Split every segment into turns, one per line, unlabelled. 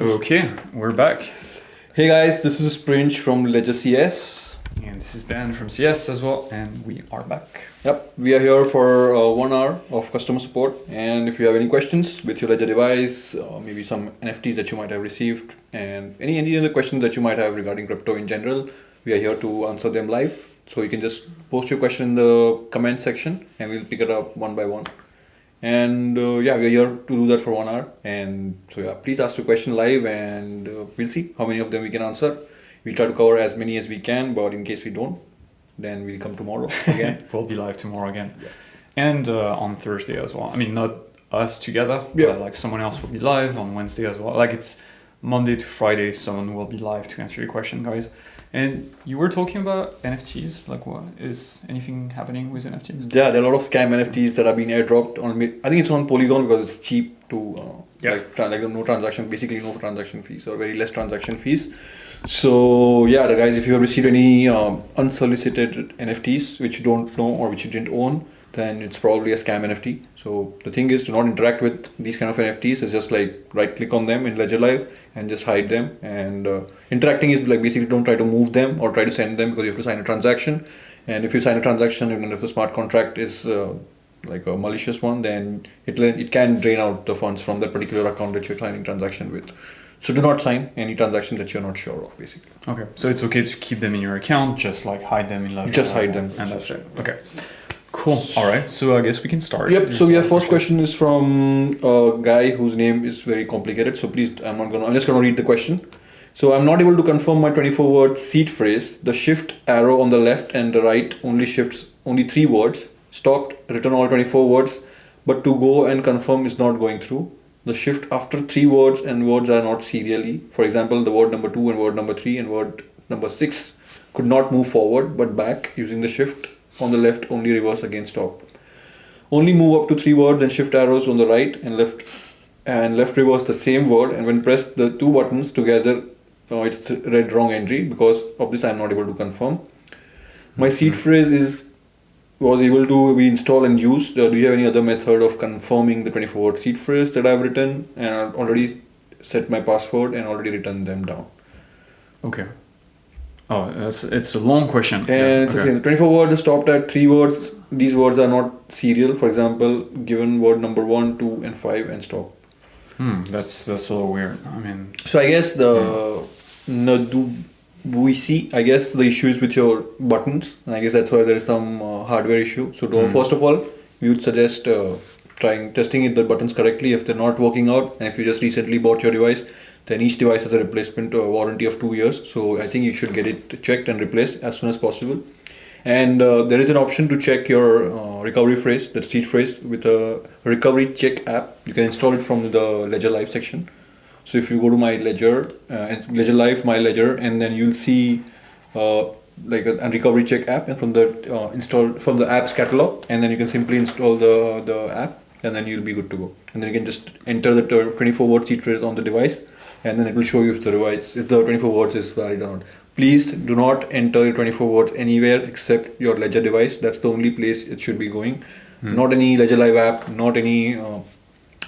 Okay, we're back.
Hey guys, this is Prince from Ledger CS.
And this is Dan from CS as well, and we are back.
Yep, we are here for 1 hour of customer support. And if you have any questions with your Ledger device, maybe some NFTs that you might have received, and any other questions that you might have regarding crypto in general, we are here to answer them live. So you can just post your question in the comment section, and we'll pick it up one by one. And yeah, we're here to do that for 1 hour. And so yeah, please ask your question live, and we'll see how many of them we can answer. We'll try to cover as many as we can, but in case we don't, then we'll come tomorrow again.
We'll be live tomorrow again.
Yeah.
And on Thursday as well. I mean, not us together,
Yeah.
but like someone else will be live on Wednesday as well. Like it's Monday to Friday, someone will be live to answer your question, guys. And you were talking about NFTs. Like, what is anything happening with NFTs?
Yeah, there are a lot of scam NFTs that are being airdropped on. I think it's on Polygon because it's cheap to like no transaction, basically no transaction fees or very less transaction fees. So yeah, guys, if you have received any unsolicited NFTs which you don't know or which you didn't own, then it's probably a scam NFT. So the thing is to not interact with these kind of NFTs. Is just like right click on them in Ledger Live and just hide them. And interacting is like basically don't try to move them or try to send them because you have to sign a transaction. And if you sign a transaction, even if the smart contract is like a malicious one, then it can drain out the funds from that particular account that you're signing transaction with. So do not sign any transaction that you're not sure of, basically.
Okay, so it's okay to keep them in your account, just like hide them in Ledger.
Just hide them.
And that's it. Okay. Cool. All right. So I guess we can start.
Yep. So we have first question is from a guy whose name is very complicated. So please, I'm just gonna read the question. So I'm not able to confirm my 24-word seed phrase. The shift arrow on the left and the right only shifts only 3 words. Stopped, written all 24 words, but to go and confirm is not going through. The shift after 3 words and words are not serially. For example, the word number 2 and word number 3 and word number 6 could not move forward but back using the shift on the left, only reverse again stop. Only move up to 3 words and shift arrows on the right and left reverse the same word, and when pressed the 2 buttons together, it's read wrong entry. Because of this, I'm not able to confirm. My seed phrase was able to be installed and used. Do you have any other method of confirming the 24-word seed phrase that I've written? And I've already set my password and already written them down.
Okay. Oh, it's a long question.
And it's the same. The 24 words are stopped at 3 words. These words are not serial. For example, given word number 1, 2, and 5 and stop.
That's a little weird. I mean.
So I guess I guess the issue is with your buttons, and I guess that's why there is some hardware issue. So first of all, we would suggest testing the buttons correctly. If they're not working out, and if you just recently bought your device, then each device has a replacement warranty of 2 years. So I think you should get it checked and replaced as soon as possible. And there is an option to check your recovery phrase, that seed phrase, with a recovery check app. You can install it from the Ledger Live section. So if you go to my Ledger, Ledger Live, my Ledger, and then you'll see like a recovery check app, and from the install from the apps catalog, and then you can simply install the app, and then you'll be good to go. And then you can just enter the 24-word seed phrase on the device, and then it will show you if the 24 words is valid or not. Please do not enter 24 words anywhere except your Ledger device. That's the only place it should be going. Not any Ledger Live app, not any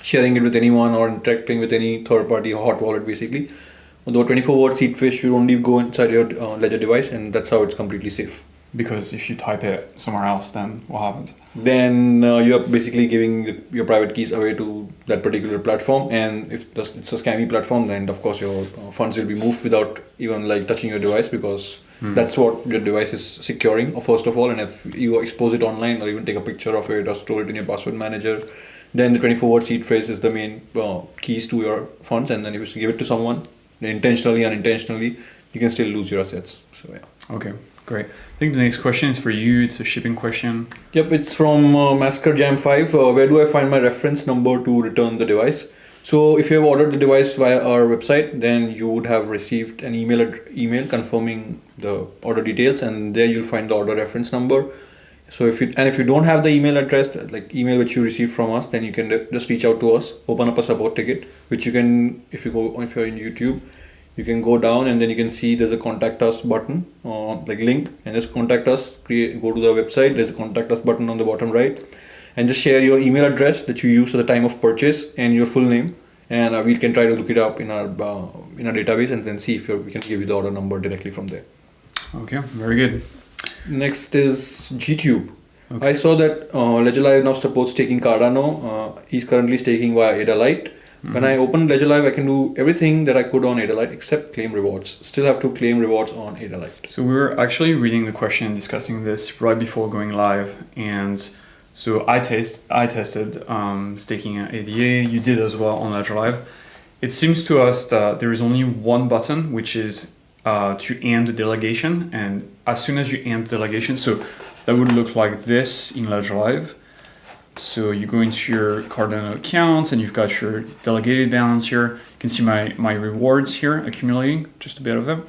sharing it with anyone or interacting with any third party or hot wallet, basically. Although 24-word seed phrase should only go inside your Ledger device, and that's how it's completely safe.
Because if you type it somewhere else, then what happens?
Then you're basically giving your private keys away to that particular platform, and if it's a scammy platform, then of course your funds will be moved without even like touching your device, because that's what your device is securing, first of all. And if you expose it online or even take a picture of it or store it in your password manager, then the 24-word seed phrase is the main keys to your funds. And then if you give it to someone, intentionally, unintentionally, you can still lose your assets. So yeah.
Okay, great. I think the next question is for you. It's a shipping question.
Yep, it's from Masker Jam 5. Where do I find my reference number to return the device? So if you have ordered the device via our website, then you would have received an email confirming the order details, and there you'll find the order reference number. So if you don't have the email address, like email which you received from us, then you can just reach out to us, open up a support ticket, which you can, if you're in YouTube, you can go down and then you can see there's a contact us button, like link, and just contact us. Go to the website, there's a contact us button on the bottom right, and just share your email address that you use at the time of purchase and your full name, and we can try to look it up in our database and then see if we can give you the order number directly from there.
Okay, very good.
Next is GTube.
Okay.
I saw that Ledger Live now supports staking Cardano. He's currently staking via ADA Lite. When I open Ledger Live, I can do everything that I could on ADA Lite except claim rewards. Still have to claim rewards on ADA Lite.
So we were actually reading the question and discussing this right before going live, and so I tested staking at ADA. You did as well on Ledger Live. It seems to us that there is only one button, which is to end the delegation, and as soon as you end the delegation, so that would look like this in Ledger Live. So you go into your Cardano account and you've got your delegated balance here. You can see my rewards here accumulating, just a bit of them.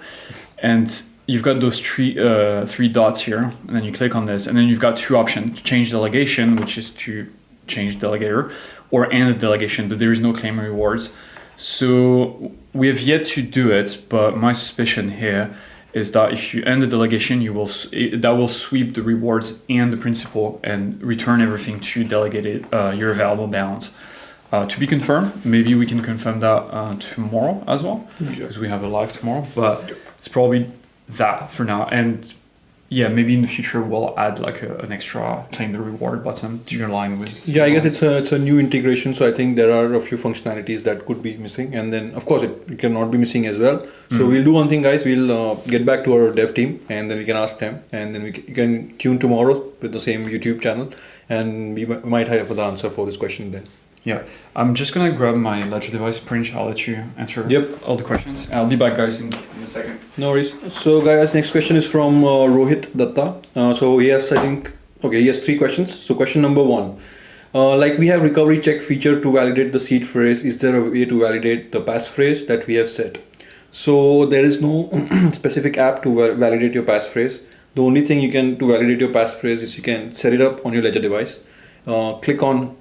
And you've got those three dots here, and then you click on this, and then you've got two options: change delegation, which is to change delegator, or end the delegation, but there is no claim rewards. So we have yet to do it, but my suspicion here is that if you end the delegation, that will sweep the rewards and the principal and return everything to delegated your available balance. To be confirmed, maybe we can confirm that tomorrow as well, because we have a live tomorrow. But it's probably that for now. And yeah, maybe in the future we'll add like an extra claim the reward button to align with.
Yeah, I guess it's a new integration, so I think there are a few functionalities that could be missing, and then of course it cannot be missing as well. So we'll do one thing, guys. We'll get back to our dev team, and then we can ask them, and then we can tune tomorrow with the same YouTube channel, and we might have the answer for this question then.
Yeah, I'm just gonna grab my Ledger device, Prince. I'll let you answer all the questions. I'll be back, guys, in a second.
No worries. So, guys, next question is from Rohit Datta. So he has, he has 3 questions. So, question number 1. Like we have recovery check feature to validate the seed phrase. Is there a way to validate the passphrase that we have set? So there is no specific app to validate your passphrase. The only thing you can to validate your passphrase is you can set it up on your Ledger device. Click on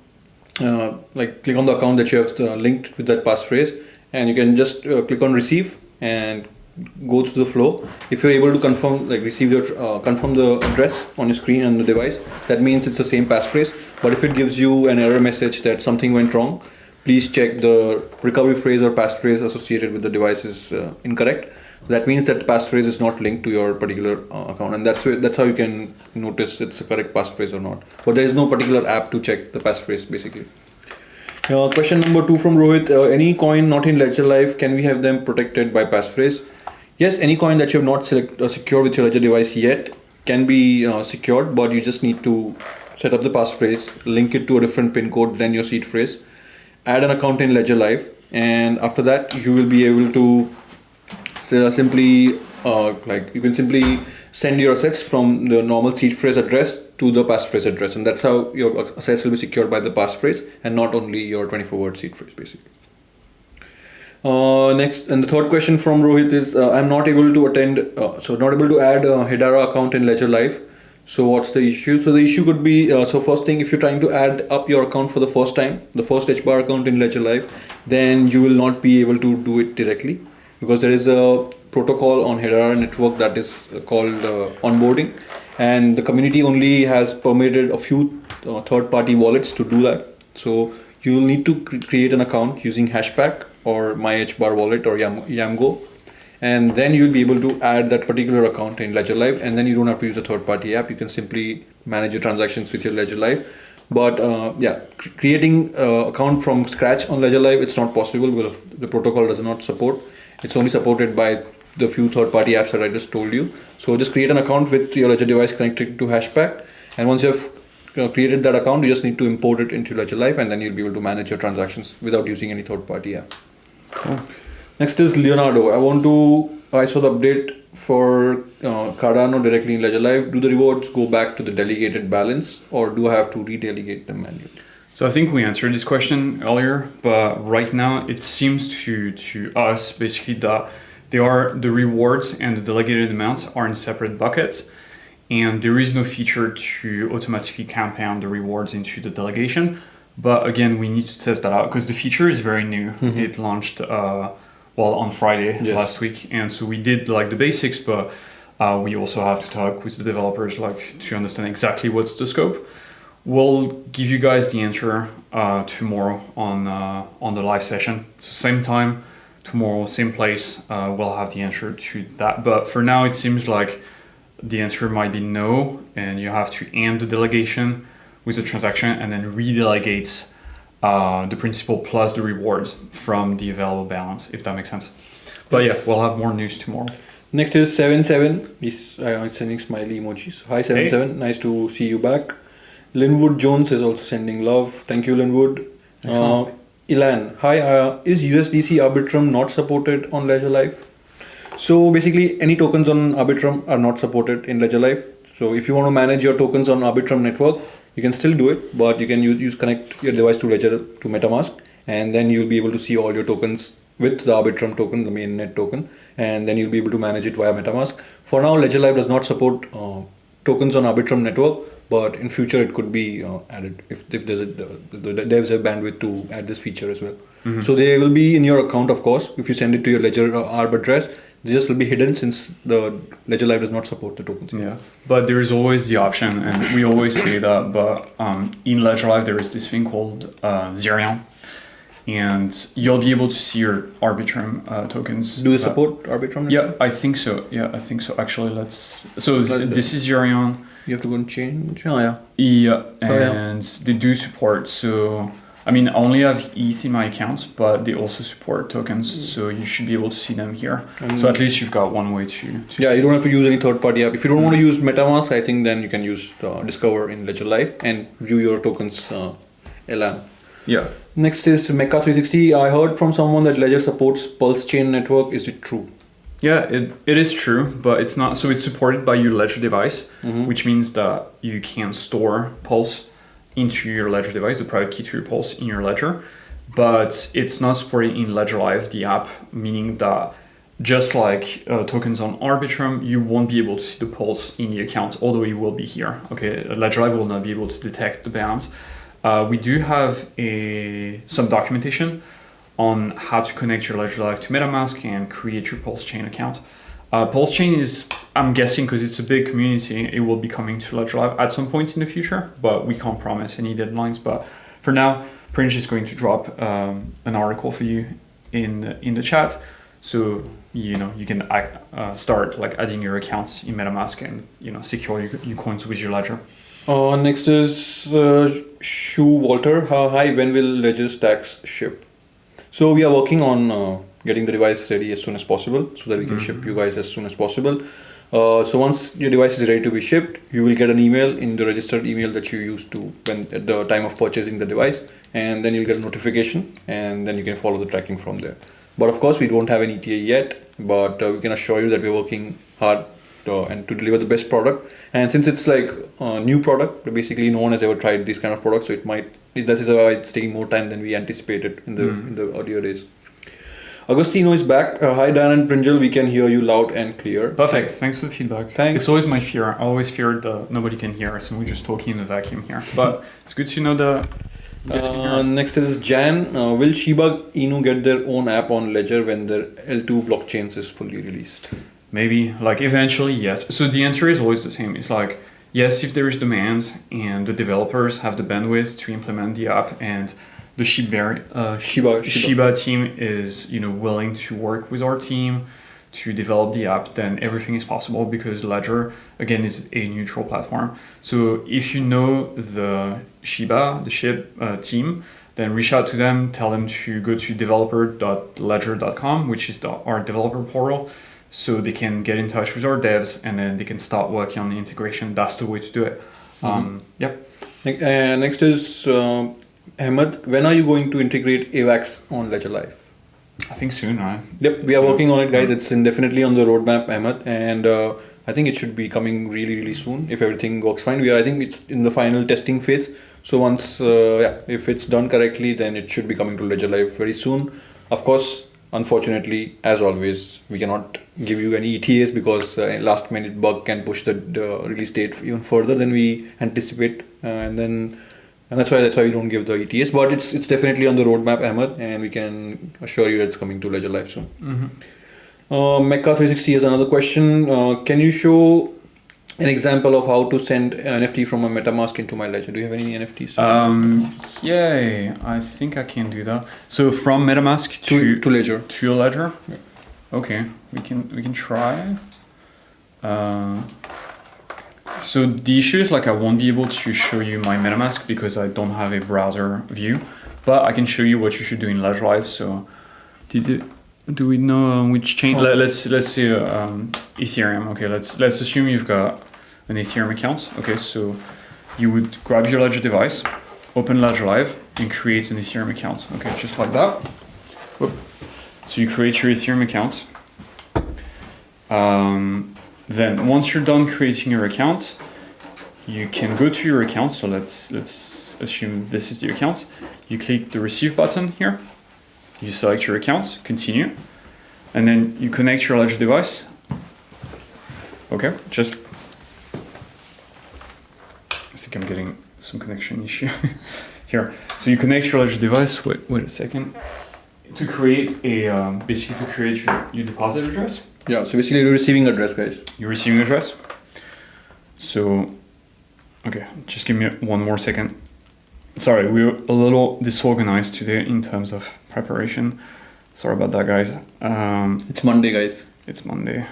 the account that you have linked with that passphrase, and you can just click on receive and go through the flow. If you're able to confirm the address on your screen and the device, that means it's the same passphrase. But if it gives you an error message that something went wrong, please check the recovery phrase or passphrase associated with the device is incorrect. That means that the passphrase is not linked to your particular account, and that's how you can notice it's a correct passphrase or not. But there is no particular app to check the passphrase basically. Question number 2 from Rohit. Any coin not in Ledger Live, can we have them protected by passphrase? Yes, any coin that you have not secured with your Ledger device yet can be secured, but you just need to set up the passphrase, link it to a different pin code than your seed phrase, add an account in Ledger Live, and after that you will be able to simply send your assets from the normal seed phrase address to the passphrase address, and that's how your assets will be secured by the passphrase and not only your 24-word seed phrase basically. Next, and the third question from Rohit is I'm not able to add a Hedera account in Ledger Live. So what's the issue? So the issue could be, first thing, if you're trying to add up your account for the first time, the first HBAR account in Ledger Live, then you will not be able to do it directly, because there is a protocol on Hedera network that is called onboarding, and the community only has permitted a few third-party wallets to do that. So you will need to create an account using Hashpack or MyHBAR wallet or Yamgo, and then you'll be able to add that particular account in Ledger Live, and then you don't have to use a third-party app. You can simply manage your transactions with your Ledger Live. But creating an account from scratch on Ledger Live, it's not possible because the protocol does not support. It's only supported by the few third-party apps that I just told you. So just create an account with your Ledger device connected to Hashpack, and once you have created that account, you just need to import it into Ledger Live, and then you'll be able to manage your transactions without using any third-party app.
Cool.
Next is Leonardo. I saw the update for Cardano directly in Ledger Live. Do the rewards go back to the delegated balance, or do I have to redelegate them manually?
So I think we answered this question earlier, but right now it seems to us basically that the rewards and the delegated amounts are in separate buckets, and there is no feature to automatically compound the rewards into the delegation. But again, we need to test that out because the feature is very new. Mm-hmm. It launched on Friday last week, and so we did like the basics, but we also have to talk with the developers to understand exactly what's the scope. We'll give you guys the answer tomorrow on the live session. So same time tomorrow, same place. We'll have the answer to that. But for now, it seems like the answer might be no, and you have to end the delegation with the transaction and then redelegate the principal plus the rewards from the available balance, if that makes sense. But
Yes.
yeah, we'll have more news tomorrow.
Next is 77. He's sending smiley emojis. Hi 77, nice to see you back. Linwood Jones is also sending love. Thank you, Linwood.
Excellent.
Ilan, hi. Is USDC Arbitrum not supported on Ledger Live? So basically, any tokens on Arbitrum are not supported in Ledger Live. So if you want to manage your tokens on Arbitrum network, you can still do it, but you can use connect your device to Ledger to MetaMask, and then you'll be able to see all your tokens with the Arbitrum token, the mainnet token, and then you'll be able to manage it via MetaMask. For now, Ledger Live does not support tokens on Arbitrum network, but in future it could be added if there's the devs have bandwidth to add this feature as well. So they will be in your account, of course. If you send it to your Ledger Arb address, they just will be hidden since the Ledger Live does not support the tokens.
Yeah, but there is always the option, and we always say that, but in Ledger Live there is this thing called Zerion, and you'll be able to see your Arbitrum tokens.
Do they support Arbitrum?
Yeah, I think so. Actually, this is Zerion.
You have to go and change. Oh yeah.
Yeah,
Oh, yeah.
and they do support. So I mean, I only have ETH in my account, but they also support tokens, so you should be able to see them here. So at least you've got one way to
Yeah, you don't have to use any third-party app. If you don't want to use MetaMask, I think then you can use Discover in Ledger Live and view your tokens. Elan.
Yeah.
Next is Mecca360. I heard from someone that Ledger supports Pulse Chain Network. Is it true?
Yeah, it is true, but it's not. So it's supported by your Ledger device, which means that you can store Pulse into your Ledger device, the private key to your Pulse in your Ledger, but it's not supported in Ledger Live, the app, meaning that just like tokens on Arbitrum, you won't be able to see the Pulse in the account, although it will be here. Okay, Ledger Live will not be able to detect the balance. We do have some documentation on how to connect your Ledger Live to MetaMask and create your Pulse Chain account. Pulse Chain is, I'm guessing, because it's a big community, it will be coming to Ledger Live at some point in the future, but we can't promise any deadlines. But for now, Prince is going to drop an article for you in the chat, so you can start like adding your accounts in MetaMask and secure your coins with your Ledger.
Next is Shu Walter. Hi, when will Ledger Stacks ship? So we are working on getting the device ready as soon as possible so that we can ship you guys as soon as possible. So once your device is ready to be shipped, you will get an email in the registered email that you used to when at the time of purchasing the device, and then you'll get a notification, and then you can follow the tracking from there. But of course, we don't have an ETA yet, but we can assure you that we're working hard and to deliver the best product. And since it's like a new product, basically no one has ever tried this kind of product, so that is why it's taking more time than we anticipated in the earlier days. Agostino is back. Hi Dan and Prinjal, we can hear you loud and clear.
Perfect. Thanks for the feedback.
Thanks.
It's always my fear. I always feared that nobody can hear us and we're just talking in the vacuum here. But it's good to know that you guys can hear us.
Next is Jan. Will Shiba Inu get their own app on Ledger when their L2 blockchains is fully released?
Maybe, like eventually, yes. So the answer is always the same. It's like, yes, if there is demand and the developers have the bandwidth to implement the app and the Shiba team is willing to work with our team to develop the app, then everything is possible because Ledger, again, is a neutral platform. So if you know the SHIB team, then reach out to them, tell them to go to developer.ledger.com, which is our developer portal, so they can get in touch with our devs and then they can start working on the integration. That's the way to do it. Yep.
Next is Ahmed. When are you going to integrate AVAX on Ledger Live?
I think soon, right?
Yep, we are working on it, guys. It's definitely on the roadmap, Ahmed, and I think it should be coming really, really soon if everything works fine. I think it's in the final testing phase. So once, if it's done correctly, then it should be coming to Ledger Live very soon. Of course, unfortunately, as always, we cannot give you any ETAs because last minute bug can push the release date even further than we anticipate, and that's why we don't give the ETAs. But it's definitely on the roadmap, Ahmed, and we can assure you that it's coming to Ledger Live soon. Mecca360 has another question. Can you show an example of how to send NFT from a MetaMask into my ledger. Do you have any NFTs?
Yay! I think I can do that. So from MetaMask
to Ledger.
To your Ledger.
Yeah.
Okay, we can try. So the issue is like I won't be able to show you my MetaMask because I don't have a browser view, but I can show you what you should do in Ledger Live. So, do we know which chain? Let's say Ethereum. Okay, let's assume you've got an Ethereum account. Okay, so you would grab your Ledger device, open Ledger Live, and create an Ethereum account. Okay, just like that. Whoop. So you create your Ethereum account. Then once you're done creating your account, you can go to your account. So let's assume this is the account. You click the receive button here. You select your account, continue, and then you connect your Ledger device. Okay, I think I'm getting some connection issue here. So you connect your Ledger device. Wait a second. To create basically to create your deposit address.
Yeah, so basically you're receiving address, guys.
Your receiving address. So, okay, just give me one more second. Sorry, we're a little disorganized today in terms of preparation. Sorry about that, guys.
It's Monday, guys.
It's Monday.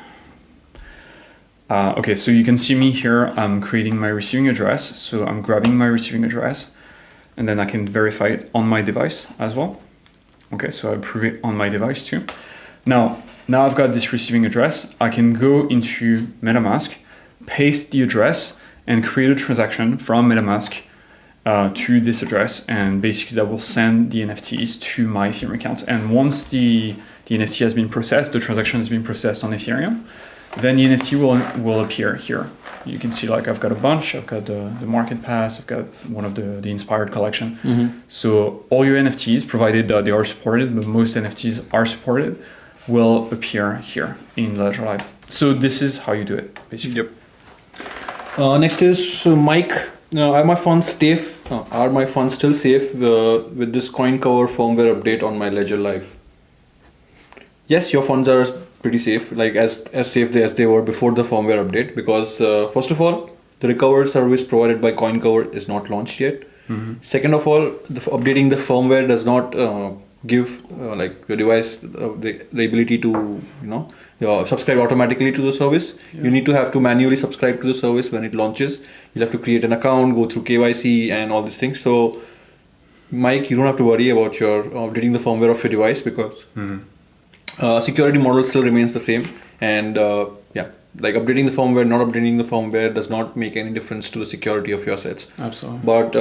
Okay, so you can see me here. I'm creating my receiving address. So I'm grabbing my receiving address, and then I can verify it on my device as well. Okay, so I approve it on my device too. Now I've got this receiving address. I can go into MetaMask, paste the address, and create a transaction from MetaMask to this address, and basically that will send the NFTs to my Ethereum account. And once the NFT has been processed, the transaction has been processed on Ethereum, then the NFT will appear here. You can see like I've got a bunch. I've got the Market Pass. I've got one of the Inspired collection. Mm-hmm. So all your NFTs, provided that they are supported, but most NFTs are supported, will appear here in Ledger Live. So this is how you do it, basically.
Yep. Next is Mike. Are my funds safe? Are my funds still safe with this CoinCover firmware update on my Ledger Live? Yes, your funds are pretty safe, like as safe as they were before the firmware update, because first of all, the recover service provided by CoinCover is not launched yet. Mm-hmm. Second of all, updating the firmware does not give like your device the ability to subscribe automatically to the service. Yeah. You need to have to manually subscribe to the service when it launches. You'll have to create an account, go through KYC and all these things. So Mike, you don't have to worry about your updating the firmware of your device, because security model still remains the same. And like updating the firmware, not updating the firmware does not make any difference to the security of your assets.
Absolutely.
But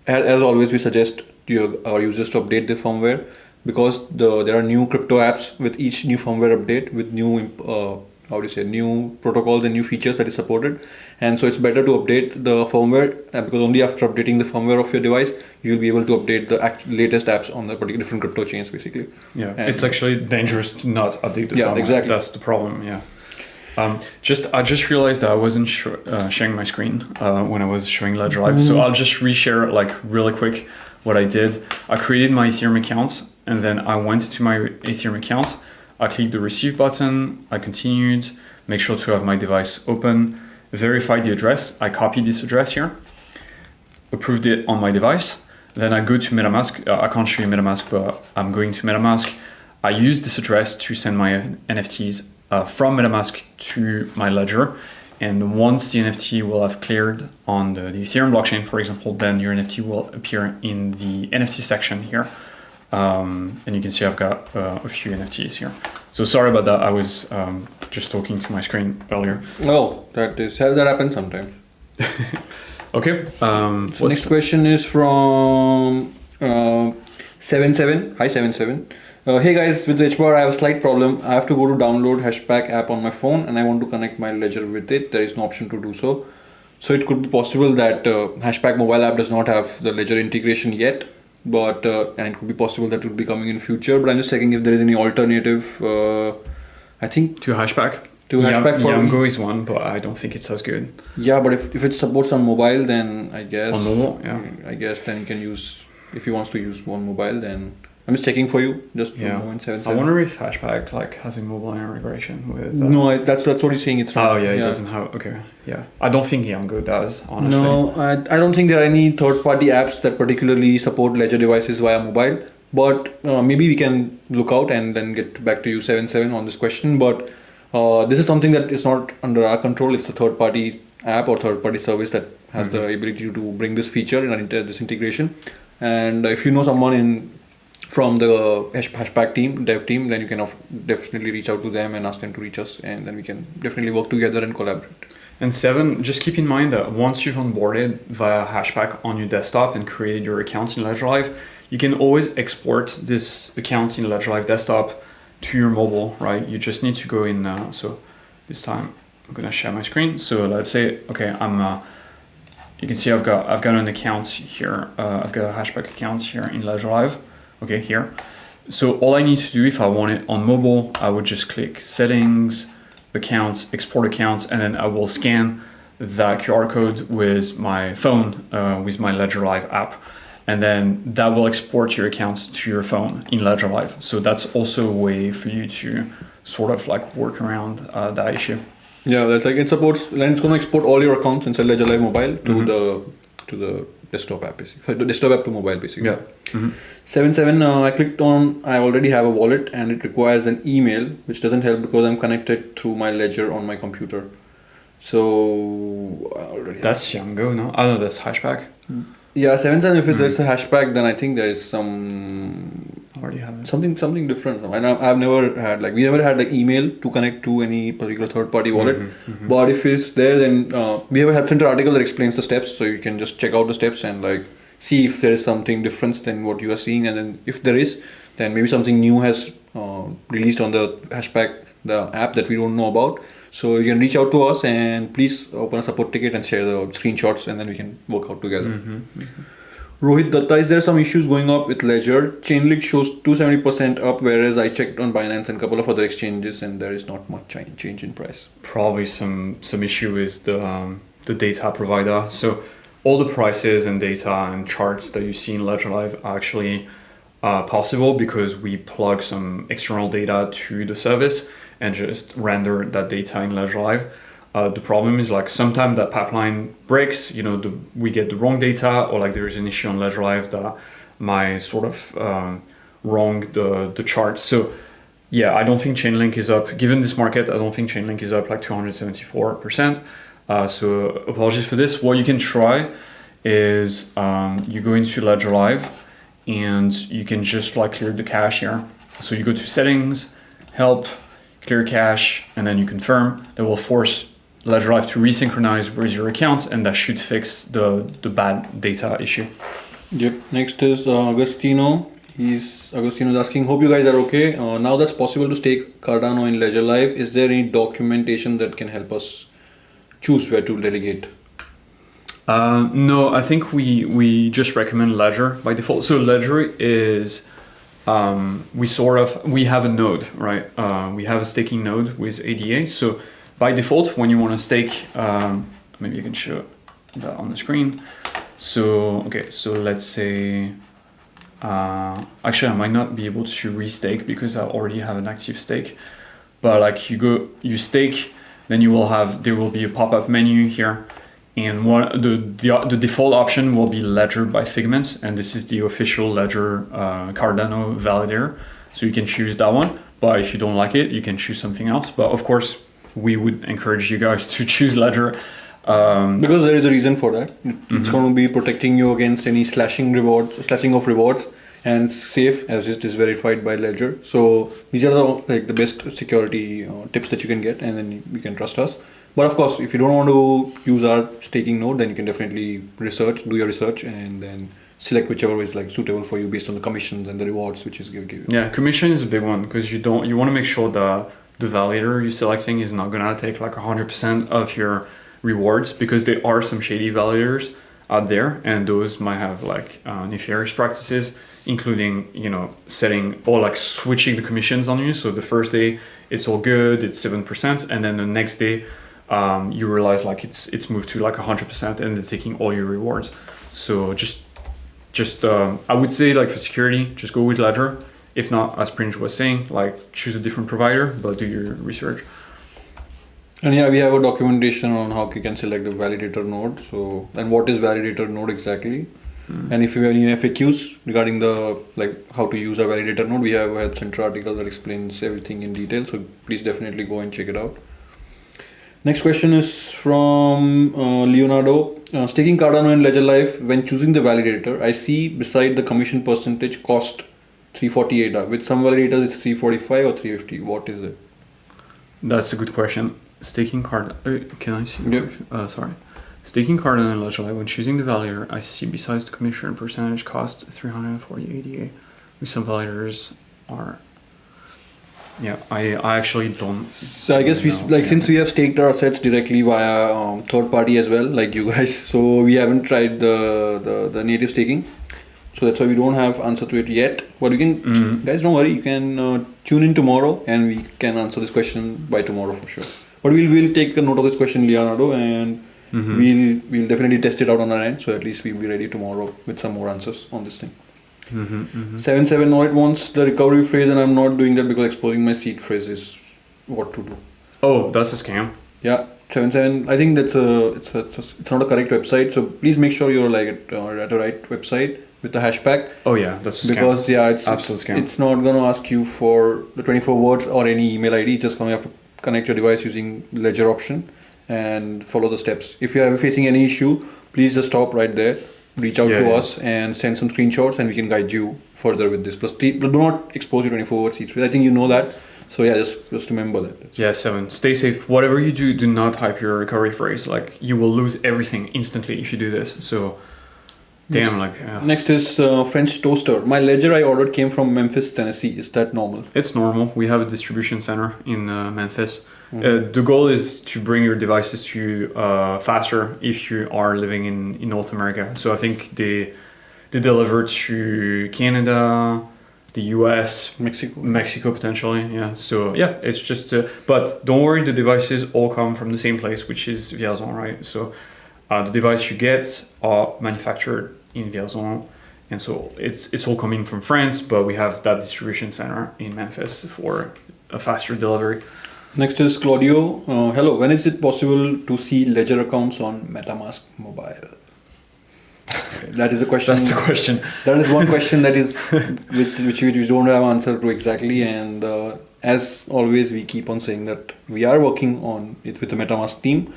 as always, we suggest our users to update the firmware, because there are new crypto apps with each new firmware update with new new protocols and new features that is supported. And so it's better to update the firmware, because only after updating the firmware of your device you'll be able to update the latest apps on the particular different crypto chains, basically.
Yeah, and it's actually dangerous to not update the firmware.
Yeah, exactly.
That's the problem. Yeah. I just realized that I wasn't sharing my screen when I was showing Ledger Live. So I'll just reshare like really quick what I did. I created my Ethereum account, and then I went to my Ethereum account. I clicked the receive button. I continued, make sure to have my device open, verify the address. I copied this address here, approved it on my device. Then I go to MetaMask. I can't show you MetaMask, but I'm going to MetaMask. I use this address to send my NFTs from MetaMask to my Ledger. And once the NFT will have cleared on the Ethereum blockchain, for example, then your NFT will appear in the NFT section here. And you can see I've got a few NFTs here. So sorry about that. I was just talking to my screen earlier.
Oh, that happens sometimes.
Okay.
So next question is from 77. Hi 77. Hey guys, with the HBAR I have a slight problem. I have to go to download Hashpack app on my phone, and I want to connect my Ledger with it. There is no option to do so. So it could be possible that Hashpack mobile app does not have the Ledger integration yet, but and it could be possible that it would be coming in future. But I'm just checking if there is any alternative. I think
to Hashpack.
Hashpack for
Yamgo is one, but I don't think it's as good.
Yeah, but if it supports on mobile, then I guess
on mobile,
I guess then you can use, if he wants to use one mobile, then I'm just checking for you. Just
Yeah.
1.77.
I wonder if Hashback like has a mobile integration with.
No, that's what he's saying. It's not.
Oh yeah, it doesn't have. Okay, yeah. I don't think Yango does. Honestly.
No, I don't think there are any third-party apps that particularly support Ledger devices via mobile. But maybe we can look out and then get back to you 7.7 on this question. But this is something that is not under our control. It's a third-party app or third-party service that has the ability to bring this feature and this integration. And if you know someone from the Hashback team, dev team, then you can definitely reach out to them and ask them to reach us, and then we can definitely work together and collaborate.
And 7, just keep in mind that once you've onboarded via Hashback on your desktop and created your account in Ledger Live, you can always export this account in Ledger Live desktop to your mobile, right? You just need to go in. So this time I'm gonna share my screen. So let's say, okay, you can see I've got an account here. I've got a Hashback account here in Ledger Live. Okay, here. So all I need to do if I want it on mobile, I would just click settings, accounts, export accounts, and then I will scan that QR code with my phone, with my Ledger Live app. And then that will export your accounts to your phone in Ledger Live. So that's also a way for you to sort of like work around that issue.
Yeah, that's like it supports, then it's going to export all your accounts inside Ledger Live Mobile to the desktop app, basically. The desktop app to mobile, basically.
Yeah.
7.7, I clicked on, I already have a wallet and it requires an email, which doesn't help because I'm connected through my Ledger on my computer. So, I already
That's Yango, no? I know that's Hashback.
Yeah, 7.7, if there's a Hashback, then I think there is some...
I already have it.
Something different. And I've never had, we never had email to connect to any particular third-party wallet. But if it's there, then we have a Help Center article that explains the steps, so you can just check out the steps and see if there is something different than what you are seeing. And then if there is, then maybe something new has released on the Hashback, the app that we don't know about. So you can reach out to us and please open a support ticket and share the screenshots, and then we can work out together. Rohit Datta, is there some issues going up with Ledger? Chainlink shows 270% up, whereas I checked on Binance and a couple of other exchanges and there is not much change in price.
Probably some issue with the data provider. So all the prices and data and charts that you see in Ledger Live are actually possible because we plug some external data to the service and just render that data in Ledger Live. The problem is sometimes that pipeline breaks, we get the wrong data, or there is an issue on Ledger Live that might sort of wrong the chart. So yeah, I don't think Chainlink is up. Given this market, I don't think Chainlink is up 274%. So apologies for this. What you can try is you go into Ledger Live and you can just clear the cache here. So you go to settings, help, clear cache, and then you confirm. That will force Ledger Live to resynchronize with your account, and that should fix the bad data issue.
Yep. Next is Agostino. Agostino's asking, hope you guys are okay. Now that's possible to stake Cardano in Ledger Live. Is there any documentation that can help us choose where to delegate?
No, I think we just recommend Ledger by default. So Ledger is we have a node, right? We have a staking node with ADA. So by default, when you want to stake, maybe you can show that on the screen. So, okay, so let's say, actually I might not be able to restake because I already have an active stake, but you stake, then there will be a pop-up menu here. And the default option will be Ledger by Figment, and this is the official Ledger Cardano validator. So you can choose that one, but if you don't like it, you can choose something else. But of course, we would encourage you guys to choose Ledger.
Because there is a reason for that. It's going to be protecting you against any slashing of rewards, and it's safe as it is verified by Ledger. So these are the best security tips that you can get, and then you can trust us. But of course, if you don't want to use our staking node, then you can definitely do your research, and then select whichever is suitable for you based on the commissions and the rewards which is given.
Yeah, commission is a big one because you want to make sure that the validator you're selecting is not gonna take 100% of your rewards, because there are some shady validators out there, and those might have nefarious practices, including setting or switching the commissions on you. So the first day it's all good, it's 7%, and then the next day you realize it's moved to 100% and they're taking all your rewards. So just just I would say like for security, just go with Ledger. If not, as Prince was saying, like choose a different provider, but do your research.
And yeah, we have a documentation on how you can select the validator node. So, and what is validator node exactly? And if you have any FAQs regarding the like how to use a validator node, we have a Help Center article that explains everything in detail. So please definitely go and check it out. Next question is from Leonardo. Staking Cardano in Ledger Live, when choosing the validator, I see beside the commission percentage cost 348. With some validators it's 345 or 350. What is it?
That's a good question. Staking card. Can I see?
Yeah.
Sorry. Staking Cardano in Ledger Live, when choosing the validator, I see besides the commission percentage cost 340 ADA. With some validators are. Yeah, I actually don't.
So I guess we
know.
like since we have staked our assets directly via third party as well, like you guys. So we haven't tried the native staking. So that's why we don't have answer to it yet. But you can, guys, don't worry. You can tune in tomorrow, and we can answer this question by tomorrow for sure. But we'll take a note of this question, Leonardo, and we'll definitely test it out on our end. So at least we'll be ready tomorrow with some more answers on this thing. 77 it wants the recovery phrase, and I'm not doing that because exposing my seed phrase is what to do.
Oh, that's a scam.
Yeah, 77. I think that's it's not a correct website. So please make sure you're like at the right website with the hashpack.
Oh yeah, that's a scam.
Because yeah, it's
absolute scam.
It's not gonna ask you for the 24 words or any email ID. It's just gonna have to connect your device using Ledger option and follow the steps. If you are facing any issue, please just stop right there. Reach out to us and send some screenshots, and we can guide you further with this. Plus, do not expose your 24 words seed phrase. I think you know that. So yeah, just remember that.
Yeah, 7. Stay safe. Whatever you do, do not type your recovery phrase. Like you will lose everything instantly if you do this. So, damn,
Next is French toaster. My ledger I ordered came from Memphis, Tennessee. Is that normal?
It's normal. We have a distribution center in Memphis. The goal is to bring your devices to you faster if you are living in North America. So I think they deliver to Canada, the US, Mexico potentially. Yeah. So yeah, it's just. But don't worry, the devices all come from the same place, which is Vierzon, right? So the device you get are manufactured in Vierzon. And so it's all coming from France, but we have that distribution center in Memphis for a faster delivery.
Next is Claudio. Hello, when is it possible to see Ledger accounts on MetaMask Mobile? Okay, that is a question.
That's the question.
That is one question that is which we don't have answer to exactly. And as always, we keep on saying that we are working on it with the MetaMask team.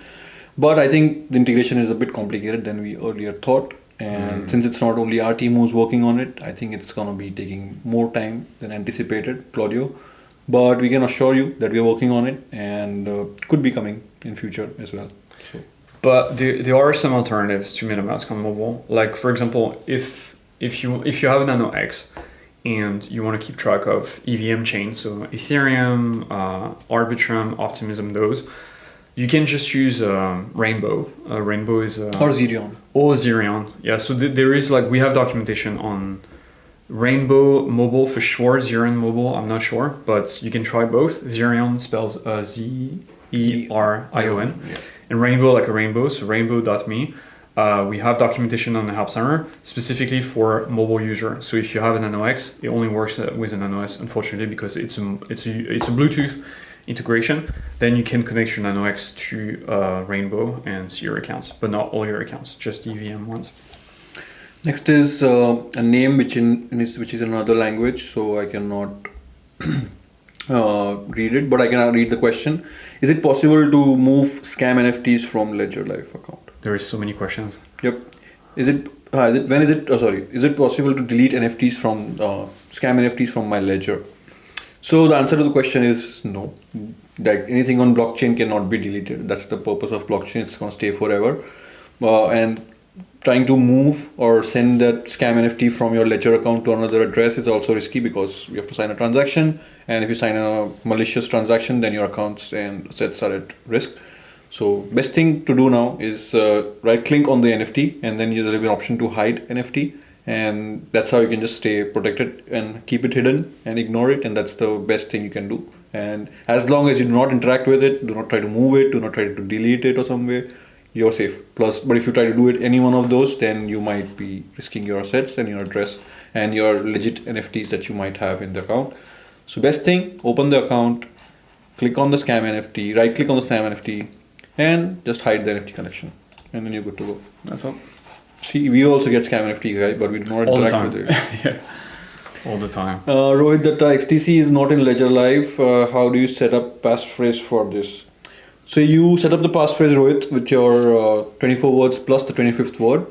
But I think the integration is a bit complicated than we earlier thought. And since it's not only our team who's working on it, I think it's going to be taking more time than anticipated, Claudio. But we can assure you that we are working on it, and could be coming in future as well. So.
But there are some alternatives to MetaMask on mobile. Like for example, if you have a Nano X and you want to keep track of EVM chains, so Ethereum, Arbitrum, Optimism, those, you can just use Rainbow. Rainbow is
or Zerion.
Or Zerion. Yeah. So there is we have documentation on Rainbow Mobile for sure. Zerion Mobile, I'm not sure, but you can try both. Zerion spells Zerion,
Yeah.
and Rainbow like a rainbow, so rainbow.me. We have documentation on the Help Center specifically for mobile user. So if you have a Nano X, it only works with a Nano S, unfortunately, because it's a Bluetooth integration. Then you can connect your Nano X to Rainbow and see your accounts, but not all your accounts, just EVM ones.
Next is a name which is another language, so I cannot read it, but I can read the question. Is it possible to move scam NFTs from Ledger Live account?
There is so many questions.
Yep. Is it possible to delete NFTs from scam NFTs from my ledger? So the answer to the question is no. Like anything on blockchain cannot be deleted. That's the purpose of blockchain. It's gonna stay forever. And trying to move or send that scam NFT from your ledger account to another address is also risky because you have to sign a transaction, and if you sign a malicious transaction, then your accounts and assets are at risk. So best thing to do now is right click on the NFT, and then you'll have an option to hide NFT, and that's how you can just stay protected and keep it hidden and ignore it, and that's the best thing you can do. And as long as you do not interact with it, do not try to move it, do not try to delete it or somewhere, you're safe. Plus, but if you try to do it any one of those, then you might be risking your assets and your address and your legit NFTs that you might have in the account. So best thing, open the account, click on the scam NFT, right click on the scam NFT, and just hide the NFT collection, and then you're good to go.
That's all.
See, we also get scam NFT, right? But we do not
All the
interact
time.
with it.
Yeah. All the time.
Rohit Datta, XTC is not in Ledger Live. How do you set up passphrase for this? So you set up the passphrase, Rohit, with your 24 words plus the 25th word.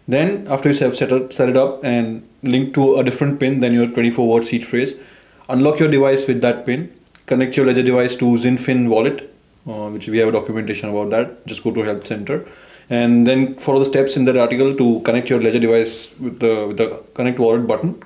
Then after you have set it up and link to a different pin than your 24 word seed phrase, unlock your device with that pin, connect your Ledger device to Zinfin wallet, which we have a documentation about that. Just go to Help Center. And then follow the steps in that article to connect your Ledger device with the connect wallet button.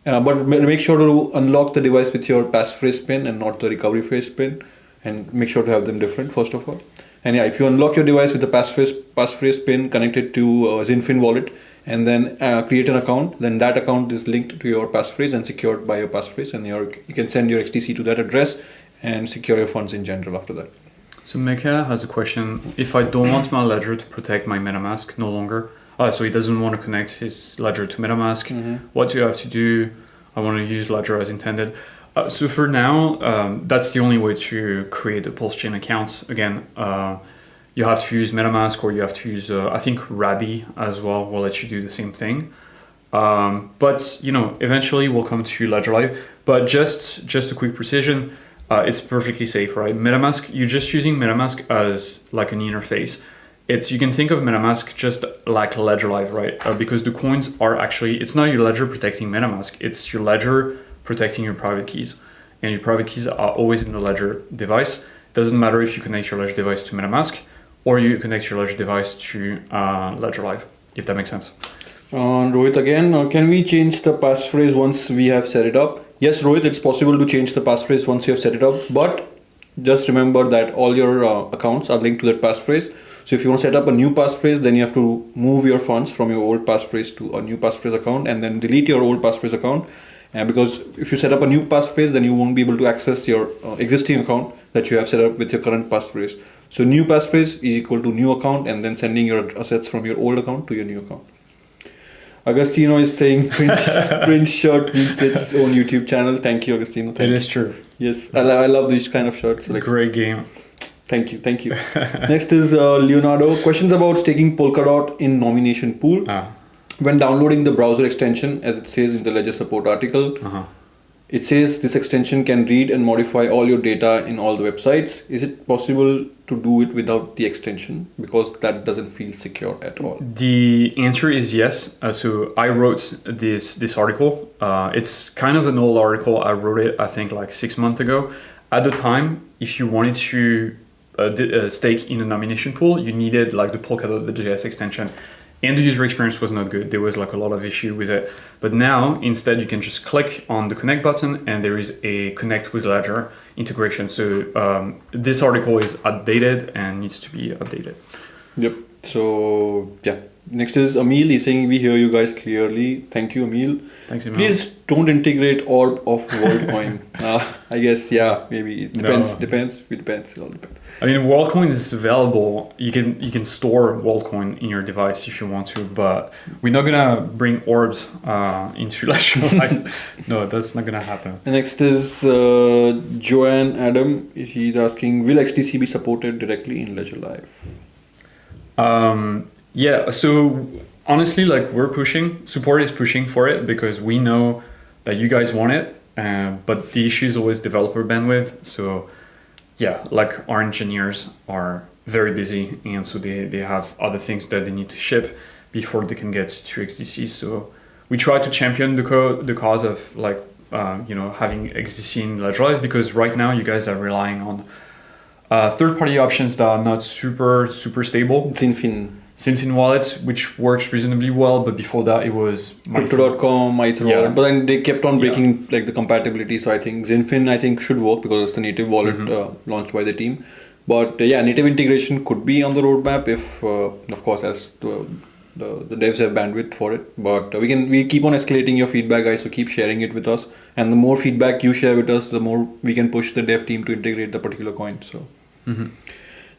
But make sure to unlock the device with your passphrase pin and not the recovery phrase pin, and make sure to have them different first of all. And yeah, if you unlock your device with the passphrase pin connected to Zinfin wallet and then create an account, then that account is linked to your passphrase and secured by your passphrase, and you can send your XTC to that address and secure your funds in general after that.
So Mecca has a question. If I don't want my ledger to protect my MetaMask no longer, so he doesn't want to connect his ledger to MetaMask, what do you have to do? I want to use Ledger as intended. So for now, that's the only way to create a Pulse Chain account. Again, you have to use MetaMask, or you have to use, I think Rabby as well will let you do the same thing. But eventually we'll come to Ledger Live. But just a quick precision. It's perfectly safe, right? MetaMask, you're just using MetaMask as like an interface. You can think of MetaMask just like Ledger Live, right? Because the coins are actually, it's not your ledger protecting MetaMask, it's your ledger protecting your private keys. And your private keys are always in the Ledger device. It doesn't matter if you connect your Ledger device to MetaMask or you connect your Ledger device to Ledger Live, if that makes sense.
Rohit again, can we change the passphrase once we have set it up? Yes, Rohit, it's possible to change the passphrase once you have set it up, but just remember that all your accounts are linked to that passphrase. So if you want to set up a new passphrase, then you have to move your funds from your old passphrase to a new passphrase account and then delete your old passphrase account. Because if you set up a new passphrase, then you won't be able to access your existing account that you have set up with your current passphrase. So new passphrase is equal to new account and then sending your assets from your old account to your new account. Agostino is saying Prince shirt needs its own YouTube channel. Thank you, Agostino.
It is true.
Yes, I love these kind of shirts.
Great game.
Thank you. Next is Leonardo. Questions about staking Polkadot in nomination pool. When downloading the browser extension, as it says in the Ledger support article, it says this extension can read and modify all your data in all the websites. Is it possible to do it without the extension? Because that doesn't feel secure at all.
The answer is yes. So I wrote this article. It's kind of an old article. I wrote it, I think, like 6 months ago. At the time, if you wanted to stake in a nomination pool, you needed like the Polkadot.js extension. And the user experience was not good. There was like a lot of issue with it. But now, instead, you can just click on the connect button and there is a connect with Ledger integration. So this article is outdated and needs to be updated.
Yep. So yeah. Next is Emil. He's saying, we hear you guys clearly. Thank you, Emil.
Thanks, Emil.
Please don't integrate Orb of WorldCoin. I guess, yeah, maybe. It depends.
No.
Depends. It all depends.
I mean, WorldCoin is available. You can store WorldCoin in your device if you want to, but we're not gonna bring orbs into Ledger Live. No, that's not gonna happen.
Next is Joanne Adam. He's asking, will XDC be supported directly in Ledger Live?
Yeah. So honestly, like support is pushing for it because we know that you guys want it, but the issue is always developer bandwidth. So yeah, like our engineers are very busy, and so they have other things that they need to ship before they can get to XDC. So we try to champion the cause of like having XDC in Ledger Live, because right now you guys are relying on third-party options that are not super stable. Zinfin wallets, which works reasonably well, but before that it was
Crypto.com, Myther wallet. But then they kept on breaking like the compatibility. So I think Zinfin should work because it's the native wallet launched by the team. But native integration could be on the roadmap if, of course, as the devs have bandwidth for it. But we keep on escalating your feedback, guys. So keep sharing it with us, and the more feedback you share with us, the more we can push the dev team to integrate the particular coin. So.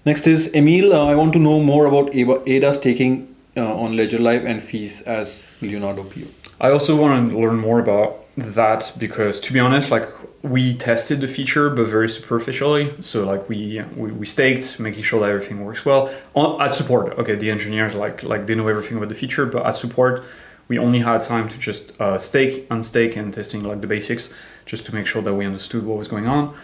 Next is Emil. I want to know more about ADA staking on Ledger Live and fees as Leonardo PO.
I also want to learn more about that because, to be honest, like we tested the feature but very superficially. So like we staked, making sure that everything works well. At support, okay, the engineers like they know everything about the feature, but at support, we only had time to just stake, unstake, and testing like the basics, just to make sure that we understood what was going on.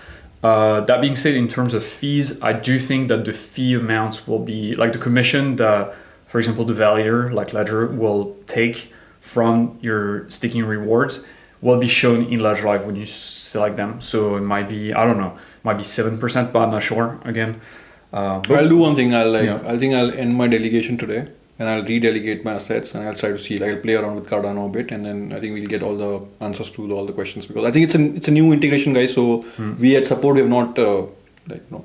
That being said, in terms of fees, I do think that the fee amounts will be like the commission that, for example, the validator like Ledger will take from your staking rewards will be shown in Ledger Live when you select them. So it might be, I don't know, might be 7%, but I'm not sure again.
But I'll do one thing. I think I'll end my delegation today and I'll redelegate my assets and I'll try to see, like I'll play around with Cardano a bit and then I think we'll get all the answers to all the questions because I think it's a new integration, guys. So we at support, we have not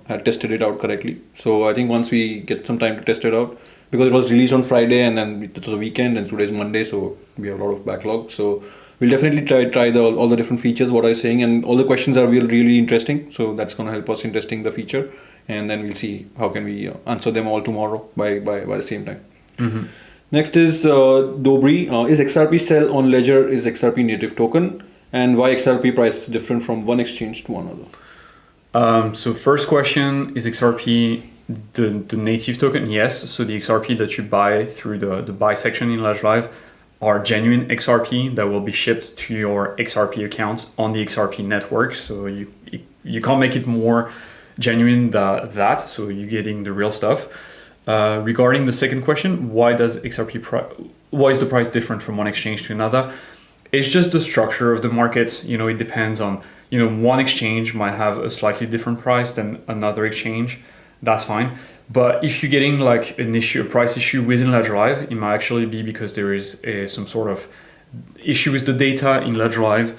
had tested it out correctly. So I think once we get some time to test it out, because it was released on Friday and then it was a weekend and today's Monday, so we have a lot of backlog. So we'll definitely try all the different features, what I was saying, and all the questions are really interesting. So that's going to help us in testing the feature, and then we'll see how can we answer them all tomorrow by the same time.
Mm-hmm.
Next is Dobry. Is XRP sell on Ledger is XRP native token, and why XRP price is different from one exchange to another?
So first question, is XRP the native token? Yes. So the XRP that you buy through the buy section in Ledger Live are genuine XRP that will be shipped to your XRP accounts on the XRP network. So you can't make it more genuine than that. So you're getting the real stuff. Regarding the second question, why is the price different from one exchange to another? It's just the structure of the market. It depends on, one exchange might have a slightly different price than another exchange. That's fine. But if you're getting like a price issue within Ledger Live, it might actually be because there is some sort of issue with the data in Ledger Live,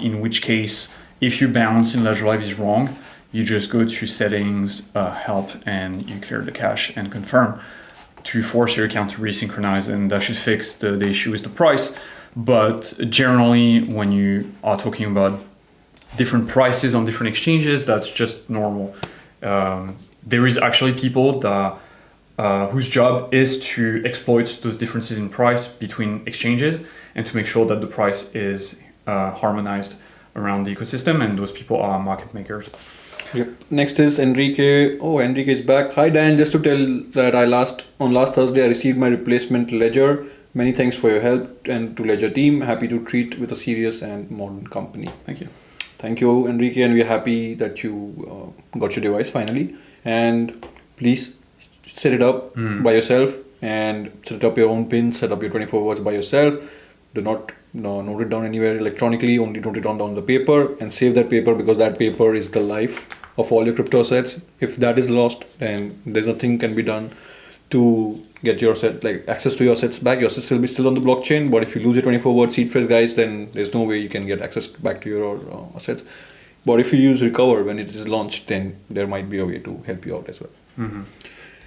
in which case, if your balance in Ledger Live is wrong, you just go to settings, help, and you clear the cache and confirm to force your account to resynchronize, and that should fix the issue with the price. But generally, when you are talking about different prices on different exchanges, that's just normal. There is actually people that whose job is to exploit those differences in price between exchanges and to make sure that the price is harmonized around the ecosystem, and those people are market makers.
Yep. Next is Enrique. Oh, Enrique is back. Hi Dan, just to tell that on last Thursday I received my replacement ledger. Many thanks for your help and to Ledger team. Happy to treat with a serious and modern company.
Thank you.
Thank you, Enrique, and we're happy that you got your device finally. And please set it up by yourself and set up your own pins, set up your 24 words by yourself. Do not note it down anywhere electronically, only note it down on the paper and save that paper, because that paper is the life of all your crypto assets. If that is lost, then there's nothing can be done to get your access to your assets back. Your assets will be still on the blockchain, but if you lose your 24 word seed phrase, guys, then there's no way you can get access back to your assets. But if you use Recover when it is launched, then there might be a way to help you out as well.
Mm-hmm.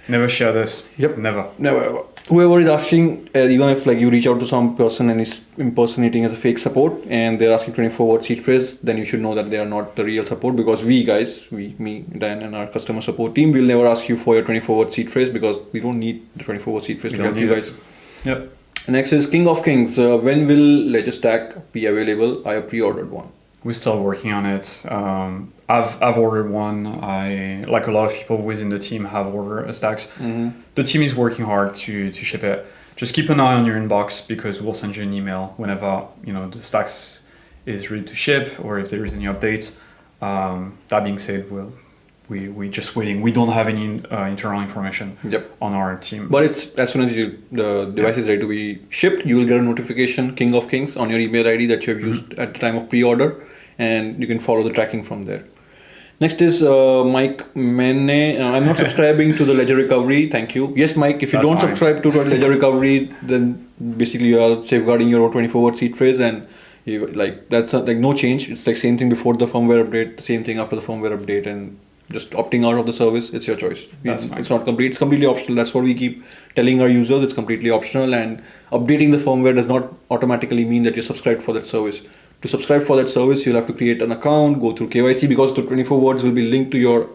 Never share this.
Yep.
Never
ever. Whoever is asking, even if you reach out to some person and is impersonating as a fake support and they're asking 24 word seed phrase, then you should know that they are not the real support, because me, Dan, and our customer support team will never ask you for your 24 word seed phrase, because we don't need the 24 word seed phrase to help you guys.
Yep.
Next is King of Kings. When will Ledger Stack be available? I have pre-ordered one.
We're still working on it. I've ordered one. Like a lot of people within the team have ordered stacks.
Mm-hmm.
The team is working hard to ship it. Just keep an eye on your inbox, because we'll send you an email whenever the stacks is ready to ship, or if there is any update. That being said, we're just waiting. We don't have any internal information on our team.
But it's as soon as the device is ready to be shipped, you will get a notification, King of Kings, on your email ID that you have used at the time of pre-order, and you can follow the tracking from there. Next is Mike Mene. I'm not subscribing to the Ledger Recovery. Thank you. Yes, Mike, if you don't subscribe to Ledger Recovery, then basically you are safeguarding your 24 word seed phrase, and that's no change. It's like same thing before the firmware update, the same thing after the firmware update, and just opting out of the service, it's your choice. It's not complete. It's completely optional. That's what we keep telling our users. It's completely optional, and updating the firmware does not automatically mean that you're subscribed for that service. To subscribe for that service, you'll have to create an account, go through KYC, because the 24 words will be linked to your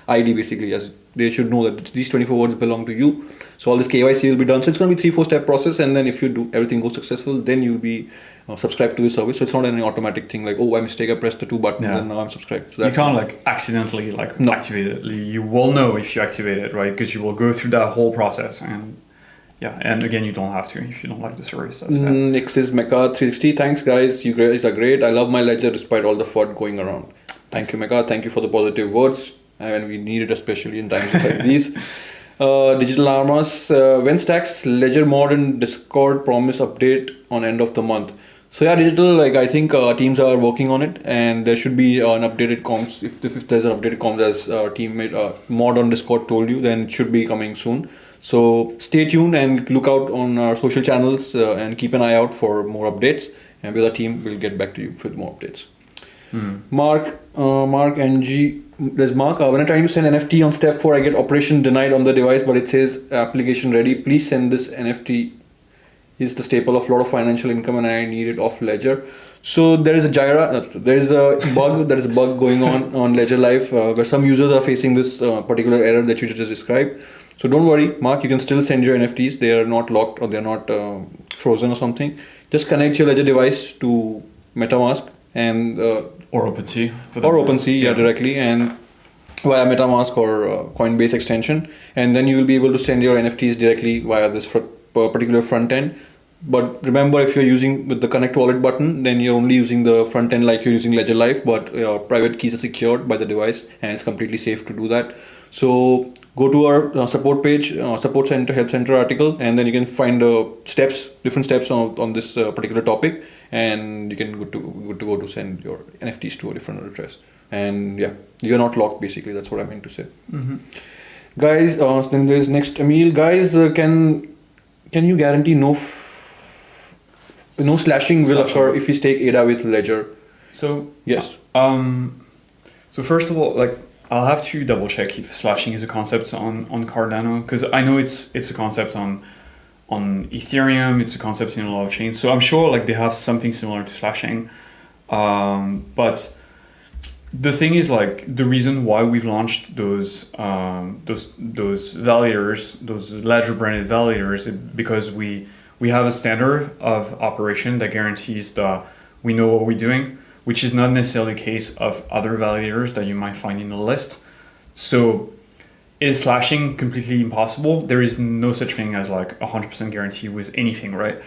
ID basically, as they should know that these 24 words belong to you. So all this KYC will be done. So it's going to be 3-4 step process, and then if you do everything goes successful, then you'll be subscribed to the service. So it's not an automatic thing like, oh, by mistake I pressed the 2 buttons and now I'm subscribed. So
you can't like accidentally like
No.
activate it. You will know if you activate it, right? Because you will go through that whole process, and yeah, and again, you don't have to if you don't like the service. That's bad.
Next is Mecha 360. Thanks guys, you guys are great. I love my ledger despite all the FUD going around. Thank you, Mecha. Thank you for the positive words, and we need it especially in times like these. Digital Armas, when Stacks Ledger mod in Discord promise update on end of the month. So yeah, Digital, like I think teams are working on it, and there should be an updated comms. If there's an updated comms as teammate mod on Discord told you, then it should be coming soon. So stay tuned and look out on our social channels and keep an eye out for more updates. And with our team, we'll get back to you with more updates. Mark NG. There's Mark. When I'm trying to send NFT on step 4, I get operation denied on the device, but it says application ready. Please send this NFT. Is the staple of a lot of financial income, and I need it off Ledger. So there is a there is a bug going on Ledger Live where some users are facing this particular error that you just described. So don't worry, Mark. You can still send your NFTs. They are not locked or they're not frozen or something. Just connect your Ledger device to MetaMask and
Or OpenSea.
OpenSea, directly, and via MetaMask or Coinbase extension, and then you will be able to send your NFTs directly via this particular front end. But remember, if you're using with the Connect Wallet button, then you're only using the front end like you're using Ledger Live, but your private keys are secured by the device, and it's completely safe to do that. So go to our support page, support center, help center article, and then you can find different steps on this particular topic, and you can good to go to send your NFTs to a different address. And yeah, you're not locked basically. That's what I meant to say. Guys, then there's next Emil. Guys, can you guarantee no slashing will occur if we stake ADA with Ledger?
So
yes.
So first of all, like I'll have to double check if slashing is a concept on Cardano, because I know it's a concept on Ethereum. It's a concept in a lot of chains. So I'm sure like they have something similar to slashing, but the thing is like the reason why we've launched those validators, those Ledger branded validators, because we have a standard of operation that guarantees that we know what we're doing, which is not necessarily the case of other validators that you might find in the list. So is slashing completely impossible? There is no such thing as like 100% guarantee with anything, right?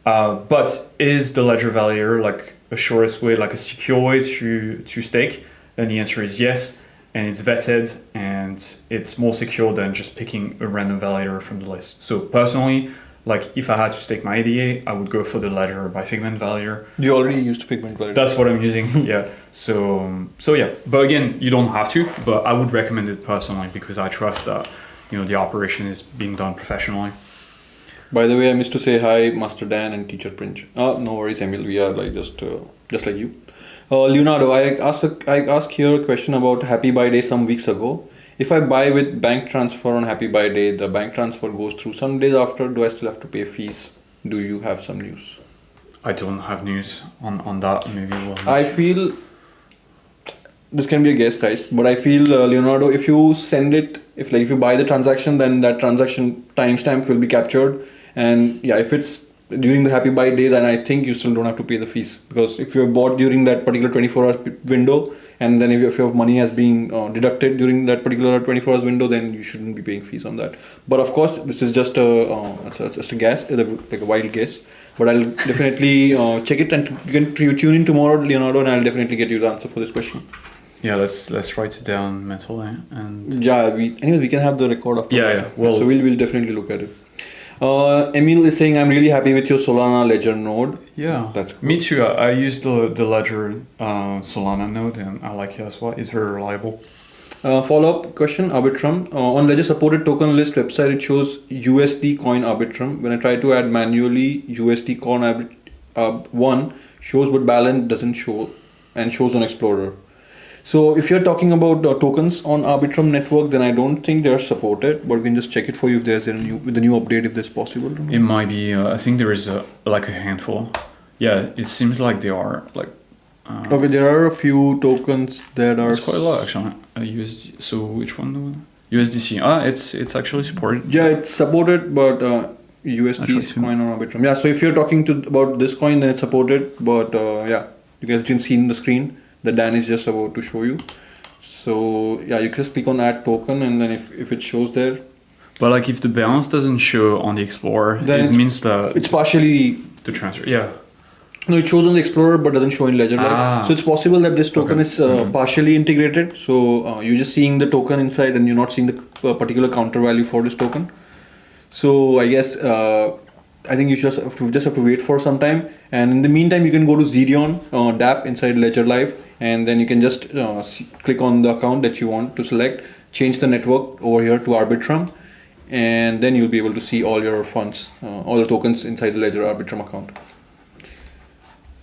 But is the Ledger validator like a surest way, like a secure way to stake? Then the answer is yes, and it's vetted and it's more secure than just picking a random validator from the list. So personally, like if I had to stake my ADA, I would go for the Ledger by Figment validator.
You already used Figment validator.
That's what I'm using. Yeah. So yeah. But again, you don't have to. But I would recommend it personally because I trust that the operation is being done professionally.
By the way, I missed to say hi, Master Dan and Teacher Prince. No worries, Emil. We are like just like you. Leonardo, I asked here a question about Happy Buy Day some weeks ago. If I buy with bank transfer on Happy Buy Day, the bank transfer goes through some days after. Do I still have to pay fees? Do you have some news?
I don't have news on that. Maybe we'll.
I feel this can be a guess, guys, but I feel Leonardo, if you send it, if you buy the transaction, then that transaction timestamp will be captured, and yeah, if it's during the Happy Buy Day, then I think you still don't have to pay the fees, because if you're bought during that particular 24 hours window, and then if your money has been deducted during that particular 24 hours window, then you shouldn't be paying fees on that. But of course, this is just a guess, like a wild guess. But I'll definitely check it, and you tune in tomorrow, Leonardo, and I'll definitely get you the answer for this question.
Yeah, let's write it down mentally, and
yeah, we can have the record after.
Yeah. Well,
so we'll definitely look at it. Emil is saying, I'm really happy with your Solana Ledger node.
Yeah,
that's cool.
Me too. I use the Ledger Solana node, and I like it as well. It's very reliable.
Follow-up question, Arbitrum. On Ledger supported token list website, it shows USD coin Arbitrum. When I try to add manually USD coin one shows, but balance doesn't show, and shows on Explorer. So if you're talking about tokens on Arbitrum network, then I don't think they're supported, but we can just check it for you if there's a new update, if that's possible.
It might be. I think there is a handful. Yeah, it seems like they are like.
Okay, there are a few tokens that are.
It's quite a lot actually. I used. So which one? USDC. It's actually supported.
Yeah, it's supported, but UST
Actually, too.
coin or Arbitrum. Yeah, so if you're talking about this coin, then it's supported. But yeah, you guys can see in the screen that Dan is just about to show you. So yeah, you just click on add token, and then if it shows there,
But like if the balance doesn't show on the Explorer,
Then
it
it's-
means that
it's partially.
the transfer. Yeah.
No, it shows on the Explorer but doesn't show in Ledger Live.
Ah.
So it's possible that this token
Okay.
is partially integrated. So you're just seeing the token inside and you're not seeing the particular counter value for this token. So I guess I think you just have to wait for some time. And in the meantime, you can go to Zerion DApp inside Ledger Live, and then you can just click on the account that you want to select, change the network over here to Arbitrum, and then you'll be able to see all your funds, all the tokens inside the Ledger Arbitrum account.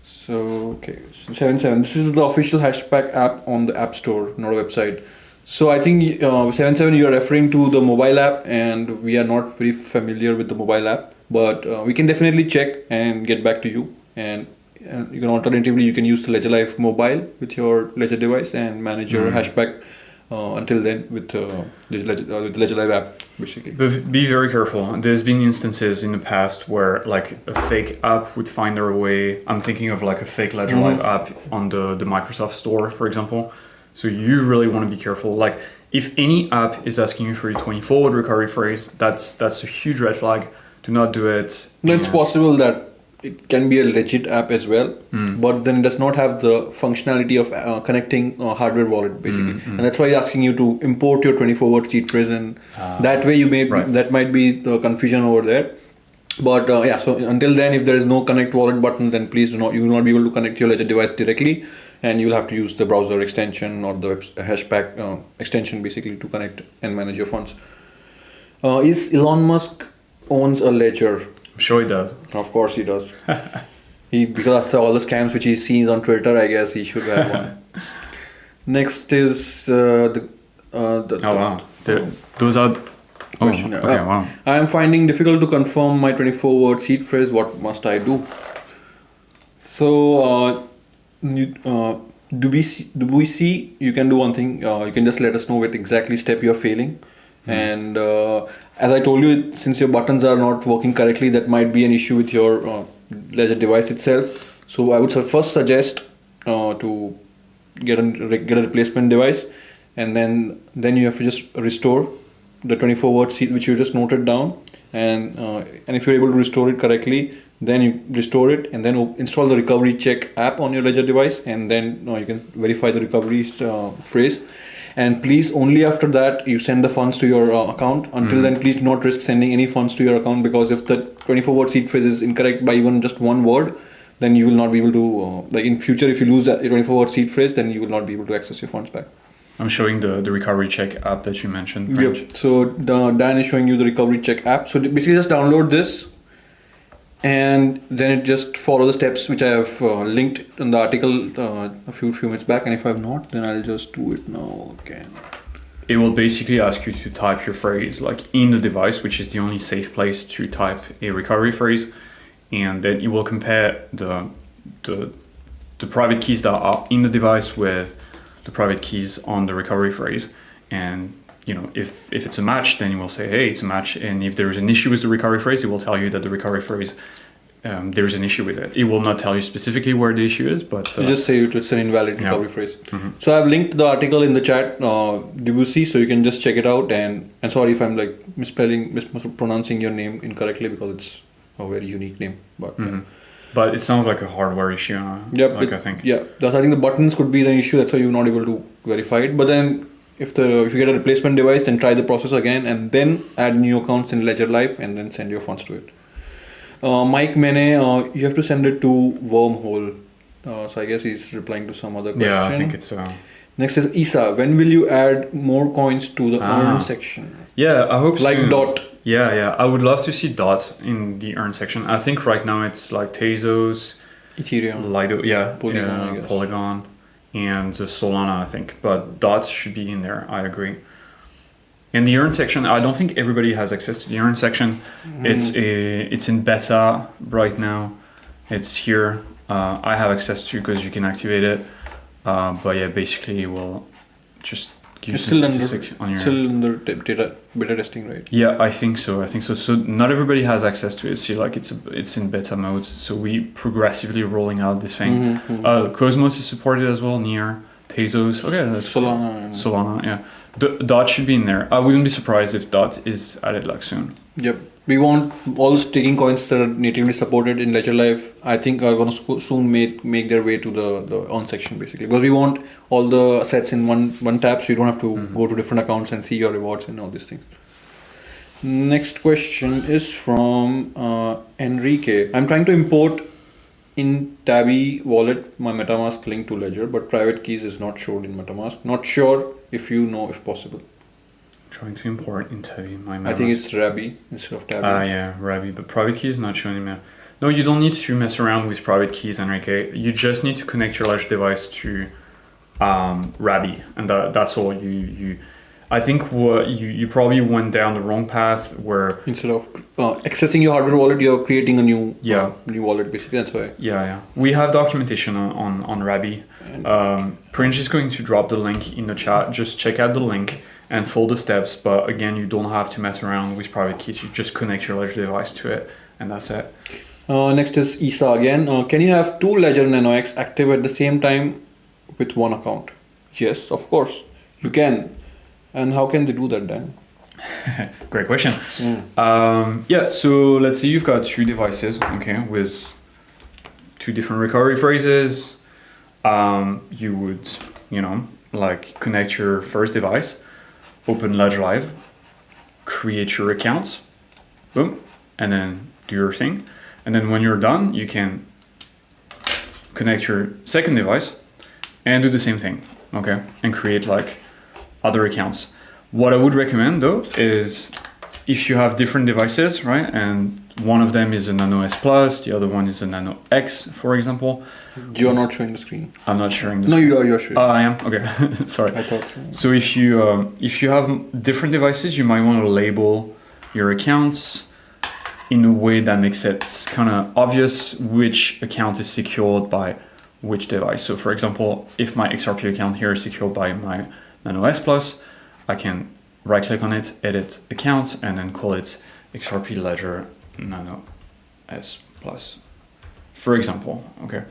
So okay, so 77. This is the official Hashpack app on the App Store, not a website. So I think 77 you are referring to the mobile app, and we are not very familiar with the mobile app, but we can definitely check and get back to you. And you can alternatively you can use the Ledger Live mobile with your Ledger device and manage your Hashpack until then with the Ledger Live app basically.
But be very careful. There's been instances in the past where like a fake app would find their way. I'm thinking of like a fake Ledger Live app on the Microsoft Store, for example. So you really want to be careful. Like if any app is asking you for your 24-word recovery phrase, that's a huge red flag. Do not do it.
No, it's
And-
possible that it can be a legit app as well, but then it does not have the functionality of connecting hardware wallet basically, and that's why it's asking you to import your 24-word seed phrase, and that way you may
Right.
that might be the confusion over there. But yeah, so until then, if there is no connect wallet button, then please do not. You will not be able to connect your Ledger device directly, and you'll have to use the browser extension or the Hashpack extension basically to connect and manage your funds. Is Elon Musk owns a Ledger?
I'm sure it does.
Of course he does. Because after all the scams which he sees on Twitter, I guess he should have one. Next is the
Oh wow. Those are. Oh,
question.
okay. Wow.
I am finding difficult to confirm my 24-word seed phrase. What must I do? So, do we see? You can do one thing. You can just let us know what exactly step you're failing. And as I told you, since your buttons are not working correctly, that might be an issue with your Ledger device itself. So I would first suggest to get a replacement device, and then you have to just restore the 24-word seed which you just noted down, and if you're able to restore it correctly, then you restore it and then install the recovery check app on your Ledger device, and then you can verify the recovery phrase. And please, only after that you send the funds to your account. Until then, please do not risk sending any funds to your account, because if the 24-word seed phrase is incorrect by even just one word, then you will not be able to, like in future, if you lose that 24-word seed phrase, then you will not be able to access your funds back.
I'm showing the recovery check app that you mentioned. Raj.
Yep. So Dan is showing you the recovery check app. So basically just download this, and then it just follow the steps which I have linked in the article a few minutes back. And if I have not, then I'll just do it now again.
It will basically ask you to type your phrase like in the device, which is the only safe place to type a recovery phrase, and then it will compare the private keys that are in the device with the private keys on the recovery phrase. And if it's a match, then it will say, hey, it's a match. And if there is an issue with the recovery phrase, it will tell you that the recovery phrase there's an issue with it. It will not tell you specifically where the issue is, but
You just say it's an invalid recovery phrase.
Mm-hmm.
So I've linked the article in the chat, Debussy, so you can just check it out. And sorry if I'm like mispronouncing your name incorrectly, because it's a very unique name. But
But it sounds like a hardware issue. I think.
Yeah, I think the buttons could be the issue. That's why you're not able to verify it. But then if you get a replacement device, then try the process again, and then add new accounts in Ledger Live, and then send your funds to it. Mike Mene, you have to send it to Wormhole. So I guess he's replying to some other question.
Yeah, I think it's.
Next is Isa. When will you add more coins to the earn section?
Yeah, I hope
Like
soon.
Dot.
Yeah. I would love to see Dot in the earn section. I think right now it's like Tezos,
Ethereum.
Lido,
Polygon, I guess.
Polygon, and Solana, I think. But Dot should be in there. I agree. In the earn section, I don't think everybody has access to the earn section. It's in beta right now. It's here. I have access to because you can activate it. But yeah, basically, we'll just give
It's
some
still under
statistics on your.
still under beta testing, right?
Yeah, I think so. I think so. So not everybody has access to it. See, like it's in beta mode. So we progressively rolling out this thing. Cosmos is supported as well. Near Tezos. Okay, that's
Solana.
Solana. Yeah, Dot should be in there. I wouldn't be surprised if Dot is added like soon.
Yep. We want all the staking coins that are natively supported in Ledger Live. I think are going to soon make their way to the on section basically, because we want all the assets in one tab, so you don't have to go to different accounts and see your rewards and all these things. Next question is from Enrique. I'm trying to import in Tabby wallet my MetaMask link to Ledger, but private keys is not shown in MetaMask. Not sure if you know if possible.
Trying to import into my.
I think it's Rabby instead of Tabby.
Yeah, Rabby, but private key is not showing me. No, you don't need to mess around with private keys, Enrique. You just need to connect your Ledger device to Rabby, and that's all. I think what you probably went down the wrong path where
instead of accessing your hardware wallet, you're creating a new new wallet basically. That's why.
Yeah. We have documentation on Rabby. Prince is going to drop the link in the chat. Just check out the link and follow the steps. But again, you don't have to mess around with private keys. You just connect your Ledger device to it, and that's it.
Next is Isa again. Can you have two Ledger Nano X active at the same time with one account? Yes, of course you can. And how can they do that then?
Great question. So let's say you've got two devices, okay, with two different recovery phrases. You would, like connect your first device, open Ledger Live, create your accounts, boom, and then do your thing. And then when you're done, you can connect your second device and do the same thing, okay, and create like other accounts. What I would recommend though is if you have different devices, right, and one of them is a Nano S Plus, the other one is a Nano X, for example.
You are not showing the screen.
I'm not sharing the
screen.
No,
you're showing.
I am? Okay, sorry.
I thought so.
So if you have different devices, you might want to label your accounts in a way that makes it kind of obvious which account is secured by which device. So for example, if my XRP account here is secured by my Nano S Plus, I can right click on it, edit account, and then call it XRP Ledger Nano S Plus, for example, okay?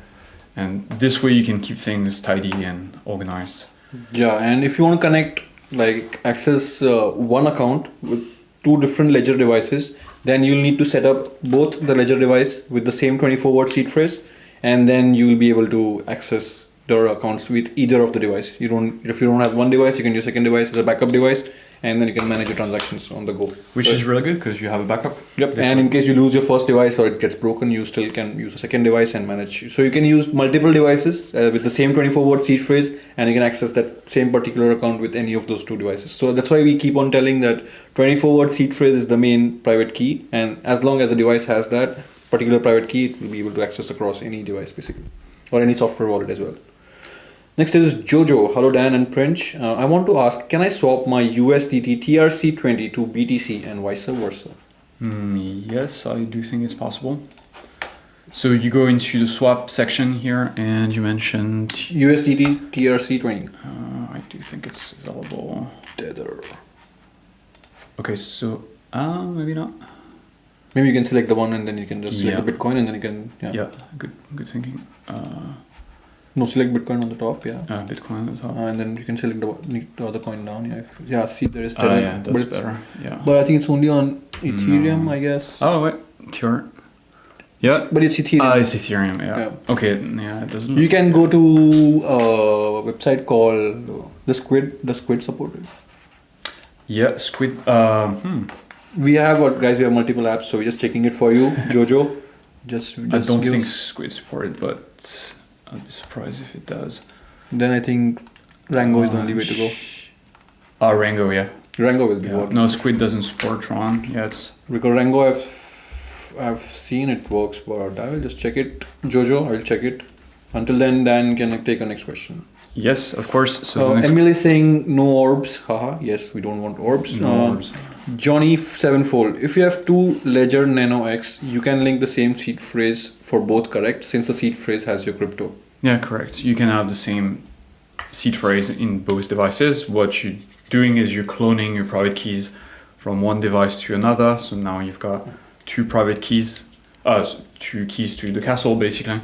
And this way you can keep things tidy and organized.
Yeah, and if you want to connect, like access one account with two different Ledger devices, then you'll need to set up both the Ledger device with the same 24-word seed phrase, and then you will be able to access their accounts with either of the device. If you don't have one device, you can use second device as a backup device, and then you can manage your transactions on the go.
Which is really good because you have a backup.
Yep, and in case you lose your first device or it gets broken, you still can use a second device and manage. So you can use multiple devices with the same 24-word seed phrase, and you can access that same particular account with any of those two devices. So that's why we keep on telling that 24-word seed phrase is the main private key, and as long as a device has that particular private key, it will be able to access across any device basically, or any software wallet as well. Next is Jojo. Hello Dan and Prince. I want to ask, can I swap my USDT TRC20 to BTC and vice versa?
Yes, I do think it's possible. So you go into the swap section here and you mentioned
USDT TRC20.
I do think it's available.
Tether.
Okay, so maybe not.
Maybe you can select the one and then you can just select the Bitcoin and then you can
good thinking.
No, select Bitcoin on the top,
Bitcoin on the top.
And then you can select the other coin down, see there is
Tether. Yeah, that's better. Yeah.
But I think it's only on Ethereum, I guess.
Oh, wait. Ethereum. Yeah.
But it's Ethereum.
It's Ethereum, yeah. Okay, yeah, it doesn't...
You can go to a website called The Squid supported.
Yeah, Squid.
We have multiple apps, so we're just checking it for you, Jojo.
I don't think Squid supported, but I'd be surprised if it does.
Then I think Rango is the only way to go.
Rango, yeah.
Rango will be working.
No, Squid doesn't support Tron yet.
Because Rango, I've seen it works, but I will just check it. Jojo, I will check it. Until then, Dan can take a next question.
Yes, of course. So
Emily is saying no orbs. Haha. Yes, we don't want orbs.
No orbs.
Johnny Sevenfold. If you have two Ledger Nano X, you can link the same seed phrase for both, correct? Since the seed phrase has your crypto.
Yeah, correct. You can have the same seed phrase in both devices. What you're doing is you're cloning your private keys from one device to another. So now you've got two private keys, two keys to the castle basically.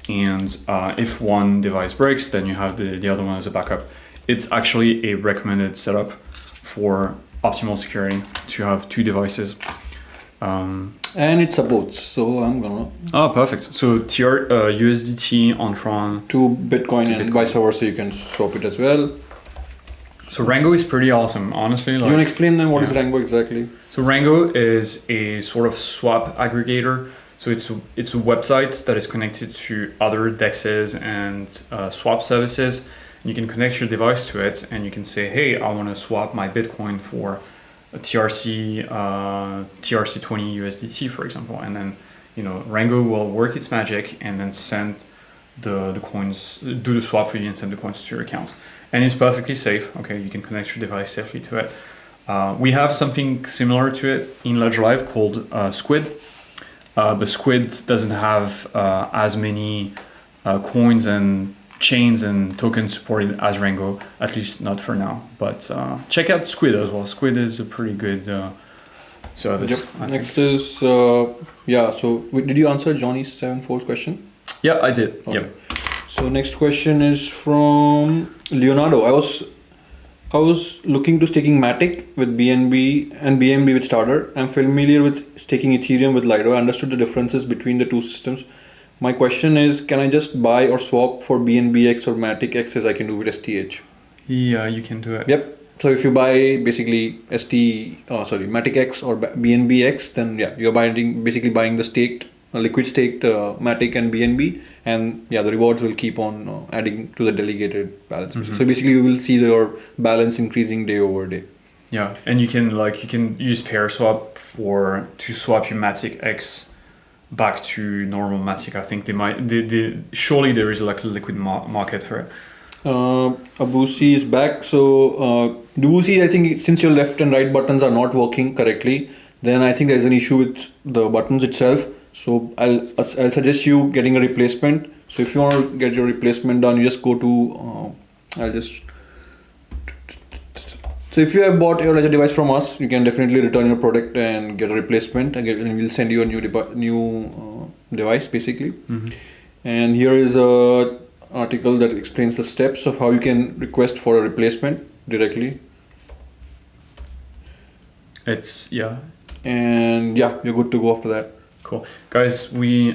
And if one device breaks, then you have the other one as a backup. It's actually a recommended setup for optimal security to have two devices.
And it supports, so I'm gonna.
Oh, perfect. So USDT on Tron
to Bitcoin and vice versa, you can swap it as well.
So Rango is pretty awesome, honestly.
Do you want to explain then what is Rango exactly?
So Rango is a sort of swap aggregator. So it's a website that is connected to other DEXs and swap services. You can connect your device to it, and you can say, "Hey, I want to swap my Bitcoin for a TRC20 USDT, for example." And then Rango will work its magic and then send the coins, do the swap for you, and send the coins to your account. And it's perfectly safe. Okay, you can connect your device safely to it. We have something similar to it in Ledger Live called Squid. But Squid doesn't have as many coins and chains and tokens supported as Rango, at least not for now. But check out Squid as well. Squid is a pretty good service.
Yep. Next is so did you answer Johnny's 7-fold question?
Yeah, I did.
Okay.
Yep.
So next question is from Leonardo. I was looking to staking Matic with BNB and BNB with Starter. I'm familiar with staking Ethereum with Lido. I understood the differences between the two systems. My question is, can I just buy or swap for BNBX or Matic X as I can do with STH?
Yeah, you can do it.
Yep. So if you buy basically Matic X or BNBX, then you're basically buying the liquid staked Matic and BNB, and the rewards will keep on adding to the delegated balance. Mm-hmm. So basically you will see your balance increasing day over day.
Yeah, and you can use PairSwap to swap your Matic X back to normal Matic. I think surely there is like a liquid market for it.
Abusi is back. So Dubusi, I think since your left and right buttons are not working correctly, then I think there's an issue with the buttons itself. So I'll suggest you getting a replacement. So if you want to get your replacement done, you just go to So if you have bought your Ledger device from us, you can definitely return your product and get a replacement, and we'll send you a new device basically.
Mm-hmm.
And here is a article that explains the steps of how you can request for a replacement directly. And you're good to go after that.
Cool. Guys, I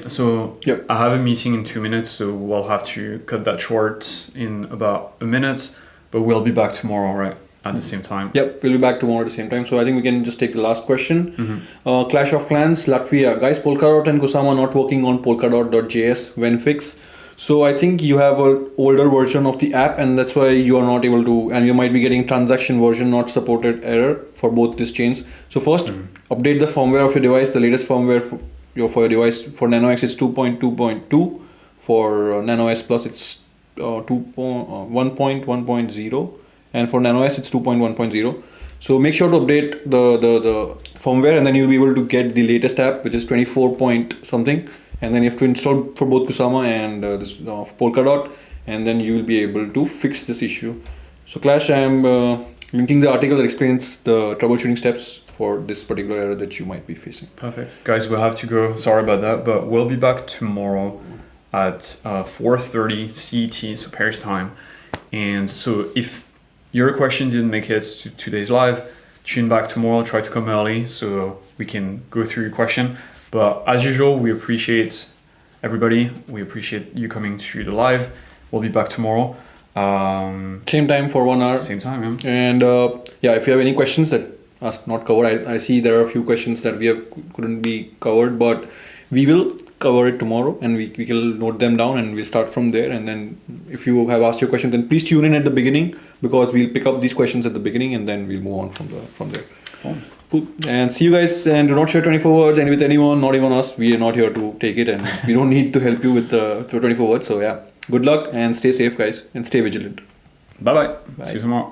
have a meeting in 2 minutes, so we'll have to cut that short in about a minute, but we'll be back tomorrow, right? At the same time.
Yep, we'll be back tomorrow at the same time. So I think we can just take the last question.
Mm-hmm.
Clash of Clans, Latvia. Guys, Polkadot and Kusama not working on Polkadot.js when fix. So I think you have an older version of the app, and that's why you are not able to, and you might be getting transaction version not supported error for both these chains. So first, update the firmware of your device. The latest firmware for your device for NanoX is 2.2.2. For NanoS Plus, it's 1.1.0. And for NanoS, it's 2.1.0. So make sure to update the firmware, and then you'll be able to get the latest app, which is 24 point something. And then you have to install for both Kusama and this Polkadot, and then you will be able to fix this issue. So Clash, I'm linking the article that explains the troubleshooting steps for this particular error that you might be facing.
Perfect. Guys, we'll have to go. Sorry about that, but we'll be back tomorrow at 4:30 CET, so Paris time. And so if your question didn't make it to today's live, tune back tomorrow, try to come early so we can go through your question. But as usual, we appreciate everybody. We appreciate you coming to the live. We'll be back tomorrow.
Same time for 1 hour.
Same time, yeah.
And if you have any questions that are not covered, I see there are a few questions that couldn't be covered, but we will cover it tomorrow, and we will note them down, and we'll start from there. And then if you have asked your question, then please tune in at the beginning, because we'll pick up these questions at the beginning, and then we'll move on from there. Cool. And see you guys, and do not share 24 words and with anyone, not even us. We are not here to take it, and we don't need to help you with the 24 words. So good luck and stay safe, guys, and stay vigilant.
Bye. See you tomorrow.